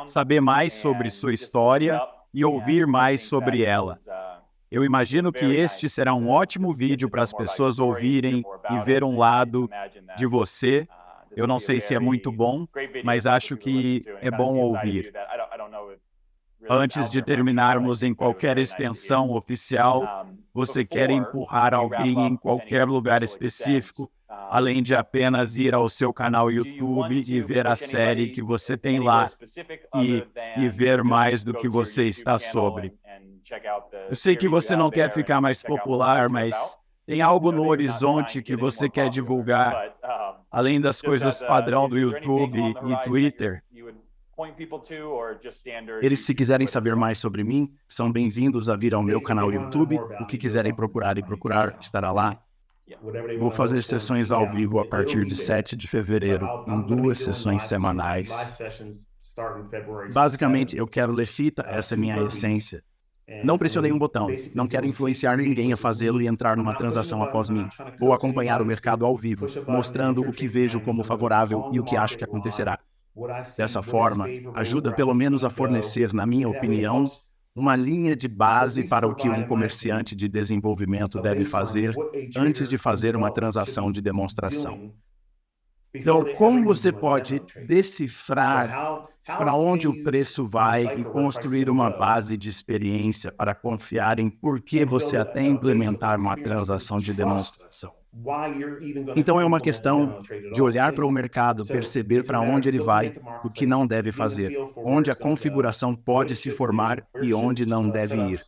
saber mais sobre sua história e ouvir mais sobre ela. Eu imagino que este será um ótimo vídeo para as pessoas ouvirem e ver um lado de você. Eu não sei se é muito bom, mas acho que é bom ouvir. Antes de terminarmos em qualquer extensão oficial, você quer empurrar alguém em qualquer lugar específico, além de apenas ir ao seu canal YouTube e ver a série que você tem lá e ver mais do que você está sobre. Eu sei que você não quer ficar mais popular, mas tem algo no horizonte que você quer divulgar, além das coisas padrão do YouTube e Twitter. Eles, se quiserem saber mais sobre mim, são bem-vindos a vir ao meu canal YouTube. O que quiserem procurar estará lá. Vou fazer sessões ao vivo a partir de 7 de fevereiro, em 2 sessões semanais. Basicamente, eu quero ler fita, essa é minha essência. Não pressionei um botão, não quero influenciar ninguém a fazê-lo e entrar numa transação após mim. Vou acompanhar o mercado ao vivo, mostrando o que vejo como favorável e o que acho que acontecerá. Dessa forma, ajuda pelo menos a fornecer, na minha opinião, uma linha de base para o que um comerciante de desenvolvimento deve fazer antes de fazer uma transação de demonstração. Então, como você pode decifrar para onde o preço vai e construir uma base de experiência para confiar em por que você até implementar uma transação de demonstração? Então é uma questão de olhar para o mercado, perceber para onde ele vai, o que não deve fazer, onde a configuração pode se formar e onde não deve ir.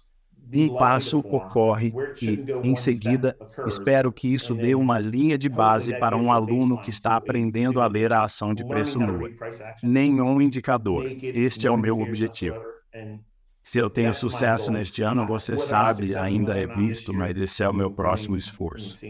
Um passo ocorre e, em seguida, espero que isso dê uma linha de base para um aluno que está aprendendo a ler a ação de preço nua. Nenhum indicador. Este é o meu objetivo. Se eu tenho sucesso neste ano, você sabe, ainda é visto, mas esse é o meu próximo esforço.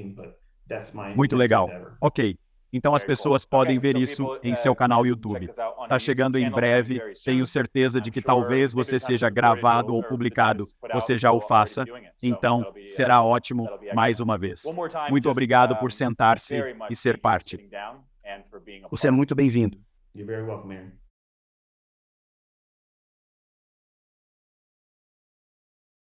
Muito legal. Ok. Então as pessoas podem ver isso em seu canal YouTube. Está chegando em breve. Tenho certeza de que talvez você seja gravado ou publicado. Você já o faça. Então, será ótimo mais uma vez. Muito obrigado por sentar-se e ser parte. Você é muito bem-vindo. You're very welcome, Aaron.